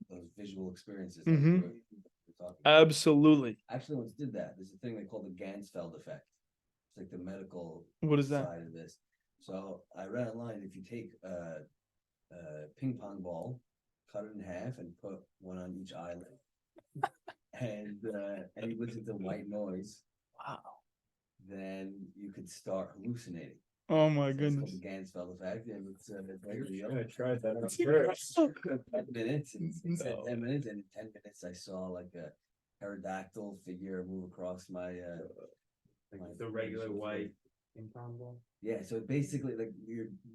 those visual experiences. Like Mhm. we're talking about. Absolutely. Actually, once did that. There's a thing they call the Gansfeld effect. It's like the medical What is that? side of this. So I read online, if you take a ping pong ball, cut it in half, and put one on each eyelid, and you listen to white noise, Wow. then you could start hallucinating. Oh my So it's goodness. called the Gansfeld effect, and it's I tried that out It's first. 10 minutes. It said No. 10 minutes, and in 10 minutes, I saw like a pterodactyl figure move across my. Like the regular white ping pong ball. Yeah, so basically, like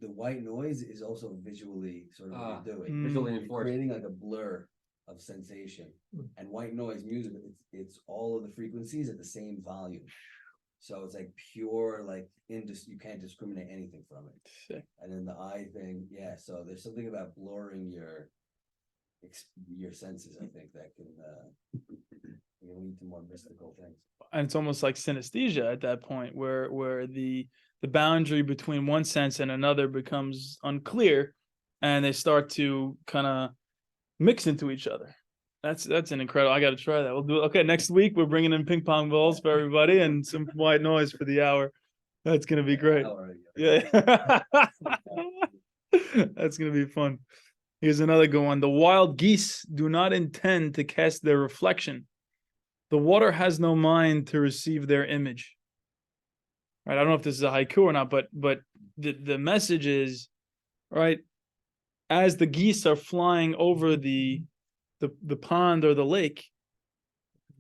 the white noise is also visually sort of what you're doing. Mm. Visually You're enforced. creating like a blur of sensation. Mm. And white noise music, it's all of the frequencies at the same volume. So it's like pure, like you can't discriminate anything from it. Sick. And then the eye thing, yeah. So there's something about blurring your senses, I think, that can lead to more mystical things. And it's almost like synesthesia at that point, where the boundary between one sense and another becomes unclear, and they start to kind of mix into each other. That's an incredible. I got to try that. We'll do. Okay, next week we're bringing in ping pong balls for everybody and some white noise for the hour. That's gonna be great. Yeah, that's gonna be fun. Here's another good one. The wild geese do not intend to cast their reflection. The water has no mind to receive their image. Right? I don't know if this is a haiku or not, but the message is, right, as the geese are flying over the pond or the lake.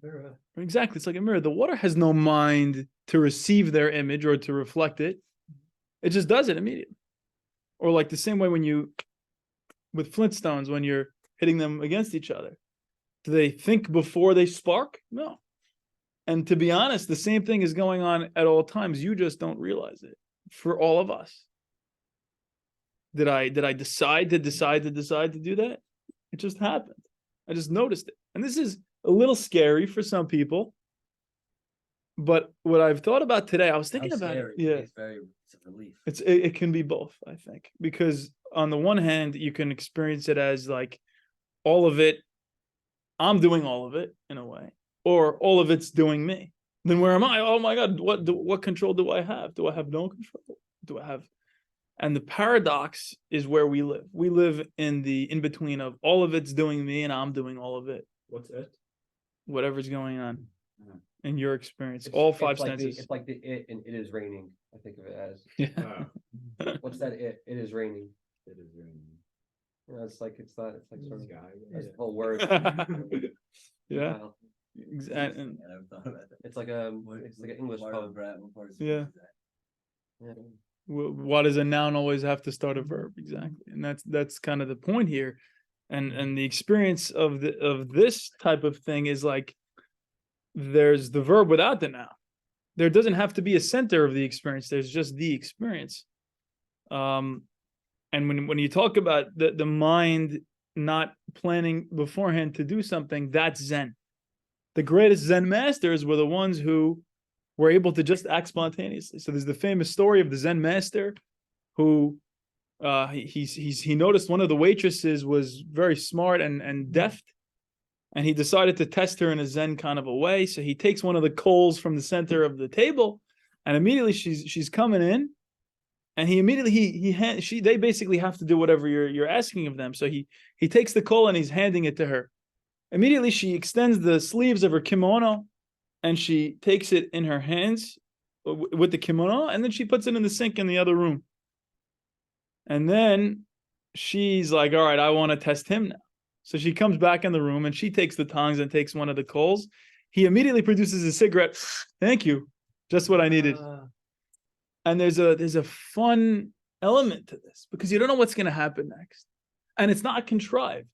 Mirror. Exactly. It's like a mirror. The water has no mind to receive their image or to reflect it. It just does it immediately. Or like the same way with Flintstones, when you're hitting them against each other. Do they think before they spark? No. And to be honest, the same thing is going on at all times. You just don't realize it. For all of us. Did I decide to do that? It just happened. I just noticed it. And this is a little scary for some people. But what I've thought about today, I was thinking about it. Yeah. It's a relief. It can be both, I think. Because on the one hand, you can experience it as like all of it, I'm doing all of it in a way, or all of it's doing me. Then where am I? Oh my God, what control do I have? Do I have no control? Do I have? And the paradox is where we live. We live in the in-between of all of it's doing me and I'm doing all of it. What's it? Whatever's going on in your experience. It's- All it's five like senses. It's like the it and it is raining. I think of it as. Yeah. What's that? It is raining. It is raining. You know, it's like sort of Sky. that's the whole word. Yeah. Wow. And I never thought about that. It's like it's like an English What poem. part of Yeah. speech is that? Yeah. why does a noun always have to start a verb? Exactly. And that's kind of the point here. And the experience of this type of thing is like there's the verb without the noun. There doesn't have to be a center of the experience. There's just the experience. And when you talk about the mind not planning beforehand to do something, that's Zen. The greatest Zen masters were the ones who were able to just act spontaneously. So there's the famous story of the Zen master who he noticed one of the waitresses was very smart and deft, and he decided to test her in a Zen kind of a way. So he takes one of the coals from the center of the table, and immediately she's coming in, and they basically have to do whatever you're asking of them. So he takes the coal and he's handing it to her. Immediately she extends the sleeves of her kimono, and she takes it in her hands with the kimono, and then she puts it in the sink in the other room. And then she's like, all right, I want to test him now. So she comes back in the room and she takes the tongs and takes one of the coals. He immediately produces a cigarette. Thank you. Just what I needed. And there's a fun element to this because you don't know what's going to happen next. And it's not contrived.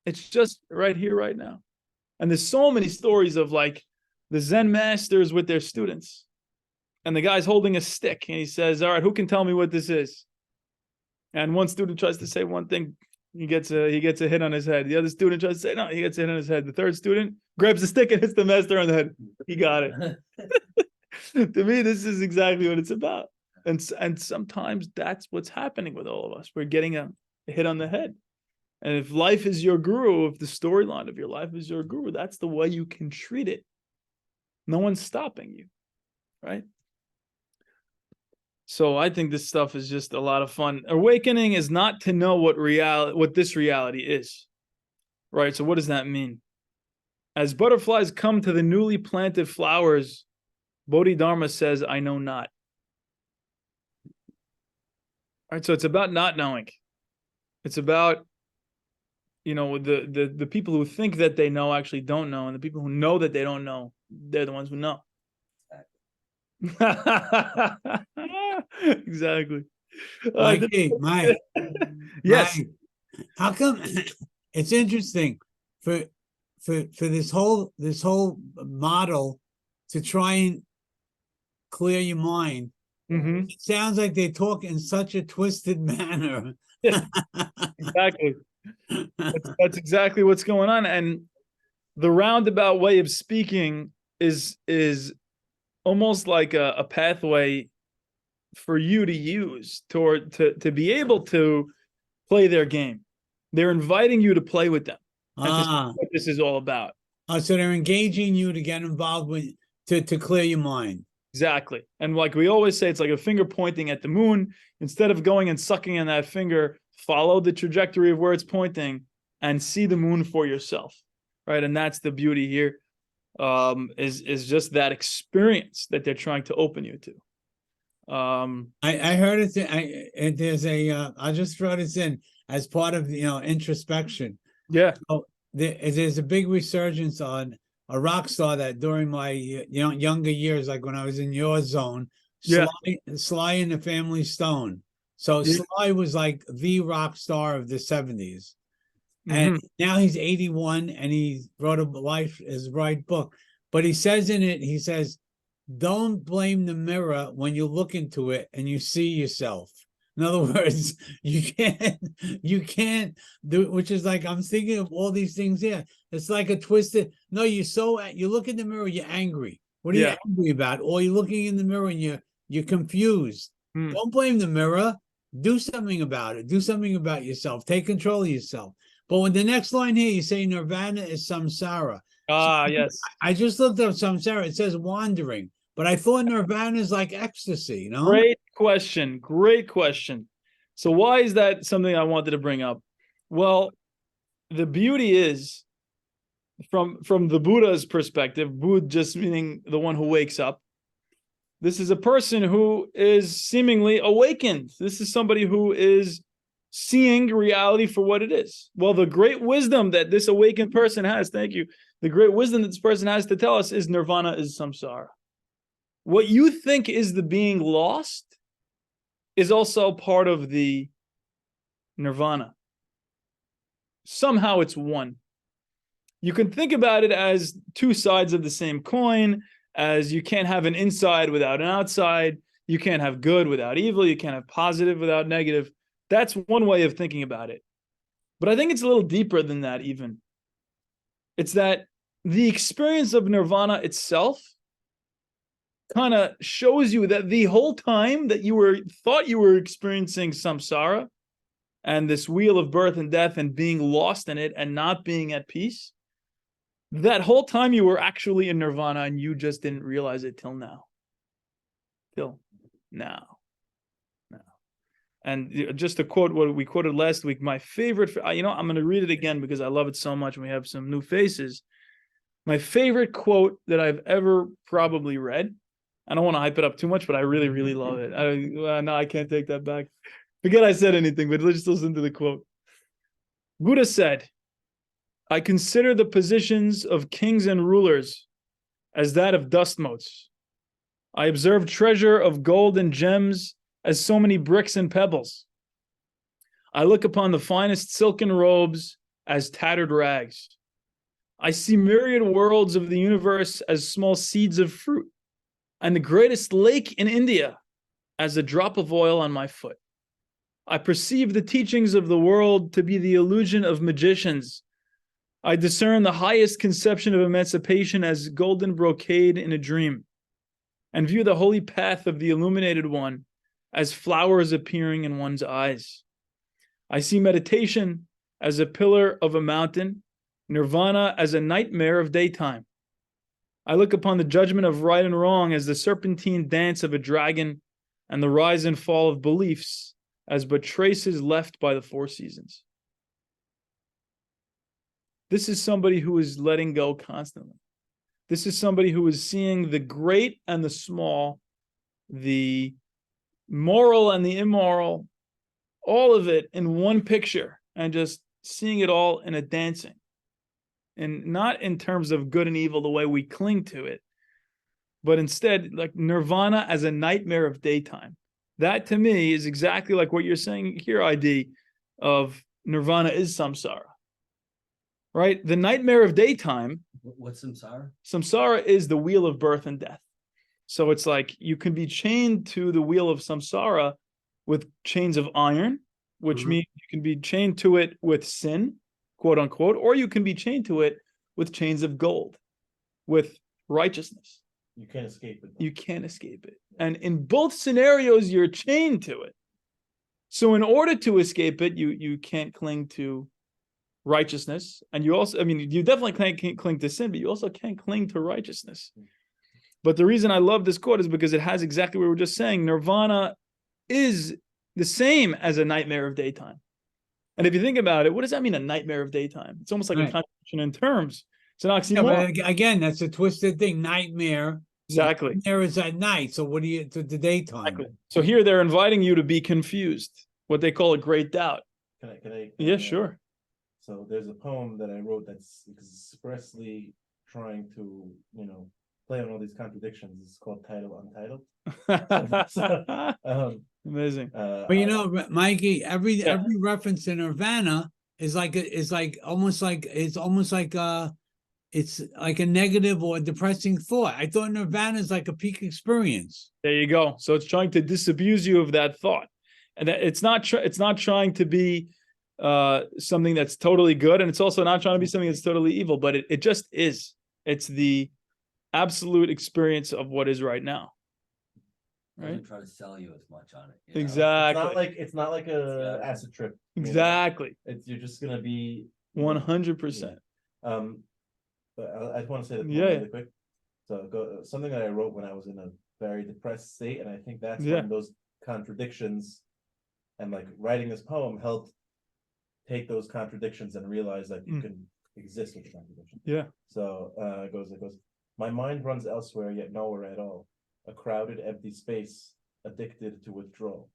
It's just right here, right now. And there's so many stories of like the Zen masters with their students. And the guy's holding a stick and he says, all right, who can tell me what this is? And one student tries to say one thing, he gets a hit on his head. The other student tries to say no, he gets a hit on his head. The third student grabs the stick and hits the master on the head. He got it. To me, this is exactly what it's about. And sometimes that's what's happening with all of us. We're getting a hit on the head. And if life is your guru, if the storyline of your life is your guru, that's the way you can treat it. No one's stopping you, right? So I think this stuff is just a lot of fun. Awakening is not to know what this reality is, right? So what does that mean? As butterflies come to the newly planted flowers, Bodhidharma says, I know not. All right, so it's about not knowing. It's about, the people who think that they know actually don't know, and the people who know that they don't know, they're the ones who know. Exactly. Mikey, Mike. Yes. Mike, how come it's interesting? for this whole model to try and clear your mind. Mhm. It sounds like they talk in such a twisted manner. Exactly. That's exactly what's going on. And the roundabout way of speaking is almost like a pathway for you to use to be able to play their game. They're inviting you to play with them. And to see what this is all about. So they're engaging you to get involved with to clear your mind. Exactly. And like we always say, it's like a finger pointing at the moon. Instead of going and sucking in that finger, follow the trajectory of where it's pointing and see the moon for yourself. Right. And that's the beauty here, is just that experience that they're trying to open you to. I heard it. There's I just throw this in as part of introspection. Yeah. So there's a big resurgence on a rock star that during my younger years, like when I was in your zone, Yeah. Sly and the Family Stone. So Yeah. Sly was like the rock star of the 70s. Mhm. And now he's 81 and he wrote his right book. But he says in it, he says, don't blame the mirror when you look into it and you see yourself. In other words, you can't do it, which is like, I'm thinking of all these things here. It's like a twisted, no, you look in the mirror, you're angry. What are you angry about? Or you're looking in the mirror and you're confused. Don't blame the mirror. Do something about it. Do something about yourself. Take control of yourself. But when the next line here, you say nirvana is samsara. Yes. I just looked up samsara. It says wandering. But I thought nirvana is like ecstasy, you know? Great question. Great question. So why is that something I wanted to bring up? Well, the beauty is from the Buddha's perspective, Buddha just meaning the one who wakes up. This is a person who is seemingly awakened. This is somebody who is seeing reality for what it is. Well, the great wisdom that this awakened person has, thank you. The great wisdom that this person has to tell us is nirvana is samsara. What you think is the being lost is also part of the nirvana. Somehow it's one. You can think about it as two sides of the same coin, as you can't have an inside without an outside. You can't have good without evil. You can't have positive without negative. That's one way of thinking about it. But I think it's a little deeper than that even. It's that the experience of nirvana itself kind of shows you that the whole time that you thought you were experiencing samsara and this wheel of birth and death and being lost in it and not being at peace, that whole time you were actually in nirvana and you just didn't realize it till now. Till now. And just to quote what we quoted last week, my favorite, I'm going to read it again because I love it so much and we have some new faces. My favorite quote that I've ever probably read, I don't want to hype it up too much, but I really, really love it. No, I can't take that back. Forget I said anything, but let's just listen to the quote. Buddha said, I consider the positions of kings and rulers as that of dust motes. I observe treasure of gold and gems as so many bricks and pebbles. I look upon the finest silken robes as tattered rags. I see myriad worlds of the universe as small seeds of fruit, and the greatest lake in India as a drop of oil on my foot. I perceive the teachings of the world to be the illusion of magicians. I discern the highest conception of emancipation as golden brocade in a dream, and view the holy path of the illuminated one as flowers appearing in one's eyes. I see meditation as a pillar of a mountain, nirvana as a nightmare of daytime. I look upon the judgment of right and wrong as the serpentine dance of a dragon, and the rise and fall of beliefs as but traces left by the four seasons. This is somebody who is letting go constantly. This is somebody who is seeing the great and the small, the moral and the immoral, all of it in one picture, and just seeing it all in a dancing. And not in terms of good and evil, the way we cling to it, but instead like nirvana as a nightmare of daytime. That to me is exactly like what you're saying here, ID, of nirvana is samsara. right? The nightmare of daytime, What's samsara? samsara is the wheel of birth and death. So it's like you can be chained to the wheel of samsara with chains of iron, which means you can be chained to it with sin, quote unquote, or you can be chained to it with chains of gold, with righteousness. You can't escape it. You can't escape it. And in both scenarios, you're chained to it. So in order to escape it, you can't cling to righteousness. And you also, I mean, you definitely can't cling to sin, but you also can't cling to righteousness. But the reason I love this quote is because it has exactly what we were just saying. Nirvana is the same as a nightmare of daytime. And if you think about it, what does that mean, a nightmare of daytime? It's almost like a contradiction in terms. It's an oxymoron. Yeah, but again, that's a twisted thing. Nightmare. Exactly. Nightmare is at night. So what do you to the daytime? Exactly. So here they're inviting you to be confused, what they call a great doubt. Can I Yeah, sure. So there's a poem that I wrote that's expressly trying to, play on all these contradictions. It's called Title Untitled. Amazing. But Mikey, every reference to Nirvana is like almost like it's like a negative or depressing thought. I thought Nirvana is like a peak experience. There you go. So it's trying to disabuse you of that thought, and it's not trying to be something that's totally good, and it's also not trying to be something that's totally evil. But it just is. It's the absolute experience of what is right now. Right. Doesn't try to sell you as much on it. you know? Exactly. It's not like a acid trip. Exactly. You're just gonna be 100%. But I just want to say that really quick. So something that I wrote when I was in a very depressed state, and I think that's when those contradictions and like writing this poem helped take those contradictions and realize that you can exist with the contradiction. Yeah. So it goes. My mind runs elsewhere, yet nowhere at all. A crowded, empty space, addicted to withdrawal.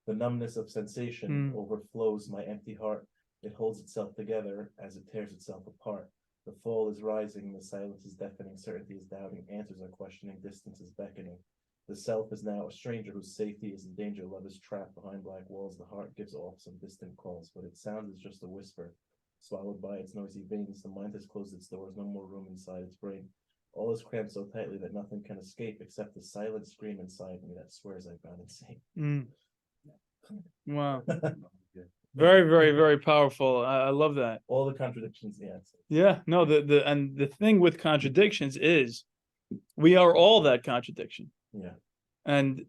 The numbness of sensation overflows my empty heart. It holds itself together as it tears itself apart. The fall is rising, the silence is deafening, certainty is doubting, answers are questioning, distance is beckoning. The self is now a stranger whose safety is in danger, love is trapped behind black walls, the heart gives off some distant calls, but its sound is just a whisper. Swallowed by its noisy veins, the mind has closed its doors, no more room inside its brain. All is cramped so tightly that nothing can escape except the silent scream inside me that swears I found insane. Wow. Very, very, very powerful. I love that. All the contradictions, Yeah, no, the thing with contradictions is we are all that contradiction. Yeah. And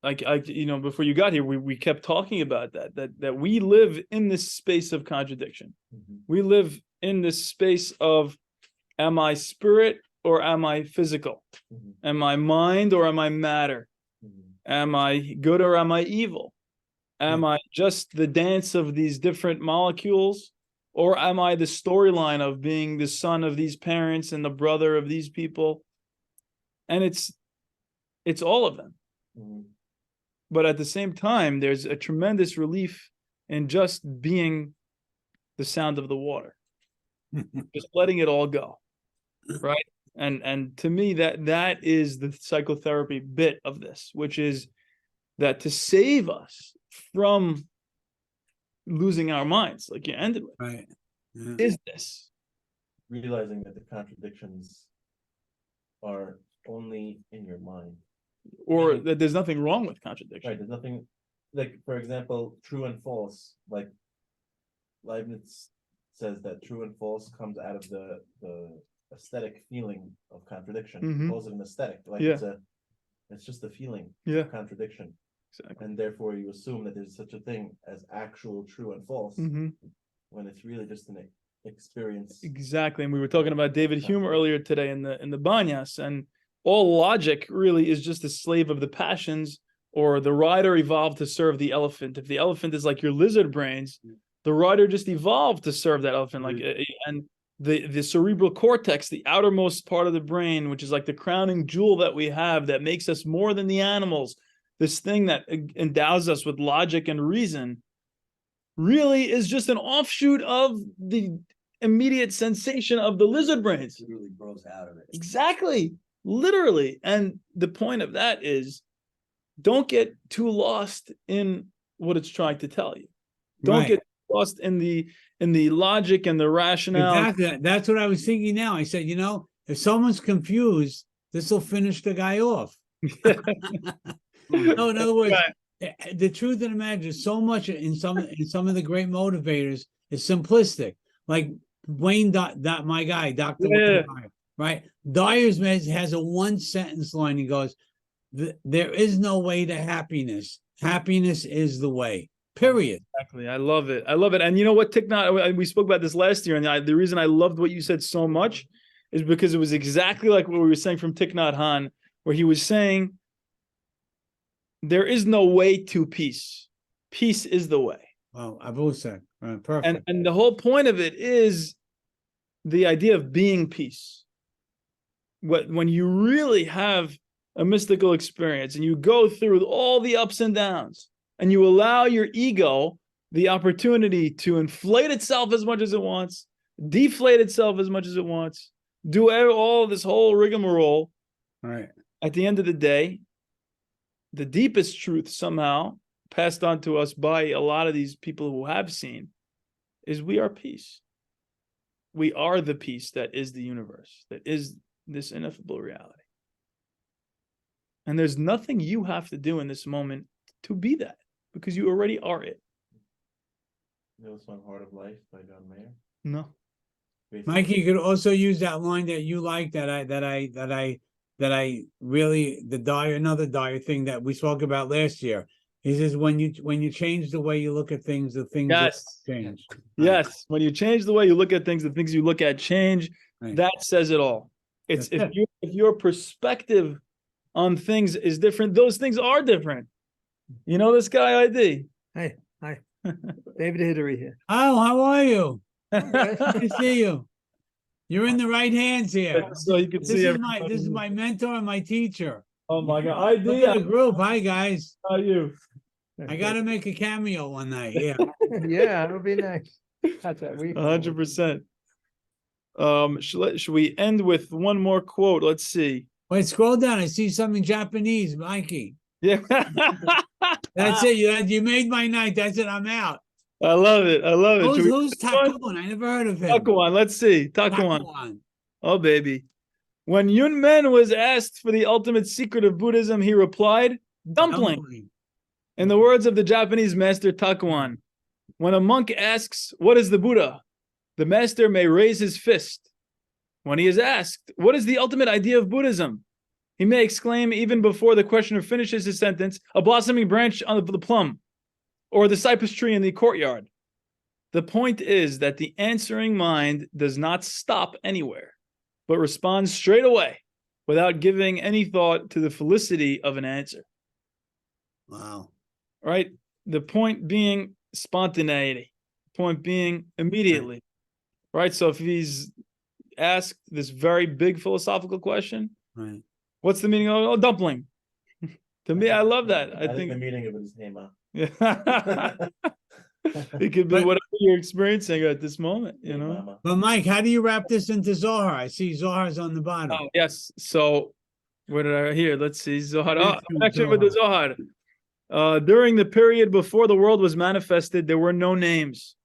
like before you got here, we kept talking about that we live in this space of contradiction. We live in this space of, am I spirit or am I physical? Am I mind or am I matter? Am I good or am I evil? Am I just the dance of these different molecules? Or am I the storyline of being the son of these parents and the brother of these people? And it's all of them. But at the same time, there's a tremendous relief in just being the sound of the water. Just letting it all go. Right? And to me, that is the psychotherapy bit of this, which is that to save us from losing our minds, like you ended with, right? Is this realizing that the contradictions are only in your mind, or that there's nothing wrong with contradiction. Right? There's nothing, like for example, true and false. Like Leibniz says that true and false comes out of the aesthetic feeling of contradiction. He calls it an aesthetic. Like it's just a feeling of contradiction. Exactly. And therefore you assume that there's such a thing as actual true and false when it's really just an experience. Exactly. And we were talking about David Hume earlier today in the Banyas, and all logic really is just a slave of the passions, or the rider evolved to serve the elephant. If the elephant is like your lizard brains, the rider just evolved to serve that elephant. Like and the cerebral cortex, the outermost part of the brain, which is like the crowning jewel that we have that makes us more than the animals, this thing that endows us with logic and reason, really is just an offshoot of the immediate sensation of the lizard brains. It literally grows out of it. Exactly. Literally. And the point of that is, don't get too lost in what it's trying to tell you. Don't get lost in the logic and the rationale. Exactly. That's what I was thinking now. I said, if someone's confused, this will finish the guy off. No, in other words, the truth of the matter is so much in some of the great motivators is simplistic. Like Wayne my guy, Dr. Yeah. Wayne Dyer, right? Dyer's has a one sentence line. He goes, there is no way to happiness. Happiness is the way. Period. Exactly. I love it. I love it. And you know what, Thich Nhat, we spoke about this last year, and the reason I loved what you said so much is because it was exactly like what we were saying from Thich Nhat Hanh, where he was saying, there is no way to peace. Peace is the way. Well, I've always said, perfect. And the whole point of it is the idea of being peace. When you really have a mystical experience and you go through all the ups and downs and you allow your ego the opportunity to inflate itself as much as it wants, deflate itself as much as it wants, do all this whole rigmarole. Right. At the end of the day, the deepest truth somehow passed on to us by a lot of these people who have seen is we are peace. We are the peace that is the universe, that is this ineffable reality. And there's nothing you have to do in this moment to be that, because you already are it. No One Heart of Life by John Mayer. No. Mikey, you could also use that line that you like that I really, another Dyer thing that we spoke about last year. He says, when you change the way you look at things, the things change. Yes. When you change the way you look at things, the things you look at change. Right. That says it all. It's if your perspective on things is different, those things are different. You know this guy ID. Hi. David Hiddery here. Oh, how are you? Good to see you. You're in the right hands here. So you can see This is my mentor and my teacher. Oh my God. Look ID. at the group. Hi guys. How are you? I gotta make a cameo one night. Yeah. Yeah, it'll be nice. That's what we. 100%. Should we end with one more quote? Let's see. Wait, scroll down. I see something Japanese, Mikey. Yeah. That's it. You made my night. That's it. I'm out. I love it. I love it. Who's Takuan? I never heard of him. Takuan. Let's see. Takuan. Oh, baby. When Yun Men was asked for the ultimate secret of Buddhism, he replied, dumpling. In the words of the Japanese master Takuan, when a monk asks, what is the Buddha? The master may raise his fist. When he is asked, what is the ultimate idea of Buddhism? He may exclaim, even before the questioner finishes his sentence, a blossoming branch on the plum, or the cypress tree in the courtyard. The point is that the answering mind does not stop anywhere, but responds straight away without giving any thought to the felicity of an answer. Wow. Right? The point being spontaneity. Point being immediately. Right? So if he's asked this very big philosophical question, right. What's the meaning of dumpling? To me, I love that. I think the meaning of it is Hema. Yeah. It could be whatever you're experiencing at this moment, you know. Mama. But Mike, how do you wrap this into Zohar? I see Zohar's on the bottom. Oh, yes. So what did I hear? Let's see. Zohar. Oh, connection with the Zohar. During the period before the world was manifested, there were no names.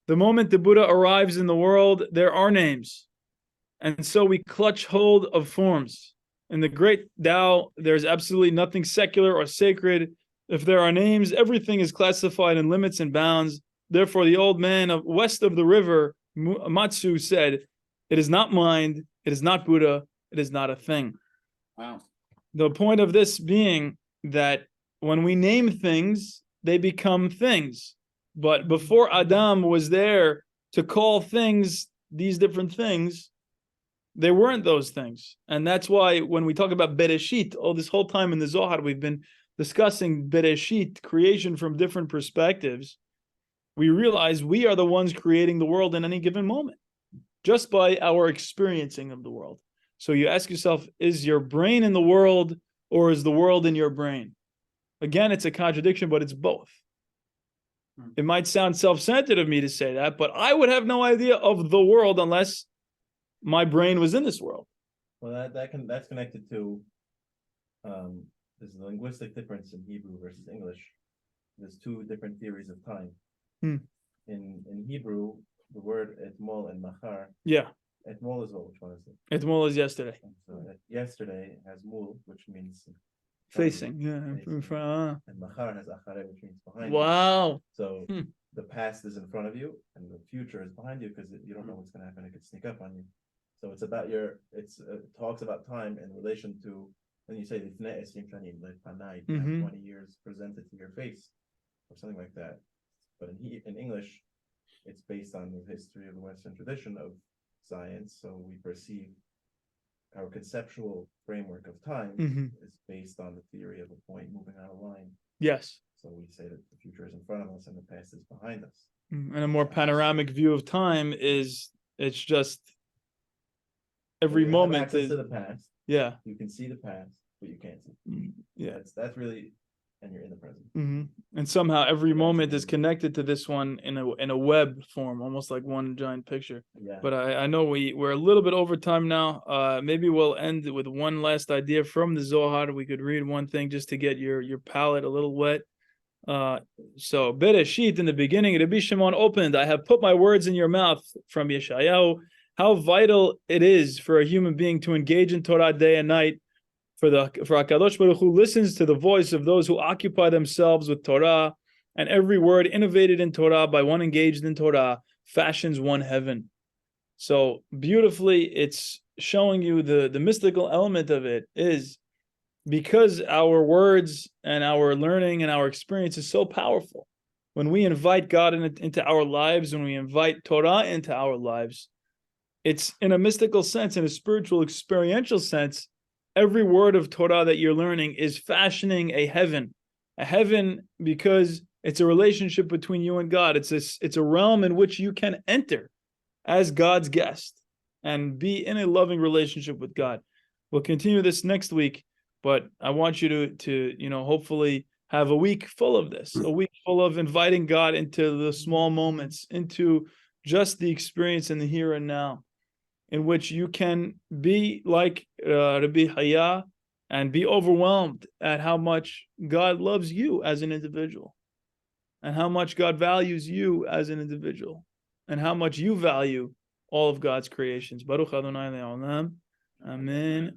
The moment the Buddha arrives in the world, there are names. And so we clutch hold of forms. In the great Tao, there's absolutely nothing secular or sacred. If there are names, everything is classified in limits and bounds. Therefore, the old man west of the river, Matsu, said, it is not mind, it is not Buddha, it is not a thing. Wow. The point of this being that when we name things, they become things. But before Adam was there to call things these different things, they weren't those things. And that's why when we talk about Bereshit, all this whole time in the Zohar, we've been discussing Bereshit, creation from different perspectives. We realize we are the ones creating the world in any given moment, just by our experiencing of the world. So you ask yourself, is your brain in the world or is the world in your brain? Again, it's a contradiction, but it's both. It might sound self-centered of me to say that, but I would have no idea of the world unless my brain was in this world. Well, that's connected to there's a linguistic difference in Hebrew versus English. There's two different theories of time. in Hebrew, the word etmol and machar. Yeah, Etmol is what? Which one is it? etmol is yesterday. So yesterday has mul, which means Facing, yeah. Facing. Ah. and machar has achare, which means behind. Wow. So Hmm. the past is in front of you, and the future is behind you because you don't know what's going to happen. It could sneak up on you. So it's about it talks about time in relation to when you say Mhm. 20 years presented to your face, or something like that. But in English, it's based on the history of the Western tradition of science. So we perceive our conceptual framework of time Mhm. is based on the theory of a point moving on a line. Yes. So we say that the future is in front of us and the past is behind us. And a more panoramic view of time is it's just every You have moment access is to the past. yeah. You can see the past, but you can't see. Yeah. That's really, and you're in the present. And somehow every That's moment is amazing. connected to this one in a web form, almost like one giant picture. Yeah. But I know we're a little bit over time now. Maybe we'll end with one last idea from the Zohar. We could read one thing just to get your palate a little wet. So Bereshit, in the beginning, Rabbi Shimon opened, I have put my words in your mouth, from Yeshayahu. How vital it is for a human being to engage in Torah day and night. For HaKadosh Baruch Hu listens to the voice of those who occupy themselves with Torah, and every word innovated in Torah by one engaged in Torah fashions one heaven. So beautifully, it's showing you the mystical element of it is because our words and our learning and our experience is so powerful. When we invite God into our lives, when we invite Torah into our lives, it's in a mystical sense, in a spiritual, experiential sense, every word of Torah that you're learning is fashioning a heaven because it's a relationship between you and God. It's a realm in which you can enter as God's guest and be in a loving relationship with God. We'll continue this next week, but I want you to hopefully have a week full of this, a week full of inviting God into the small moments, into just the experience in the here and now, in which you can be like Rabbi Hiyya and be overwhelmed at how much God loves you as an individual, and how much God values you as an individual, and how much you value all of God's creations. Baruch Adonai Le'olam. Amen.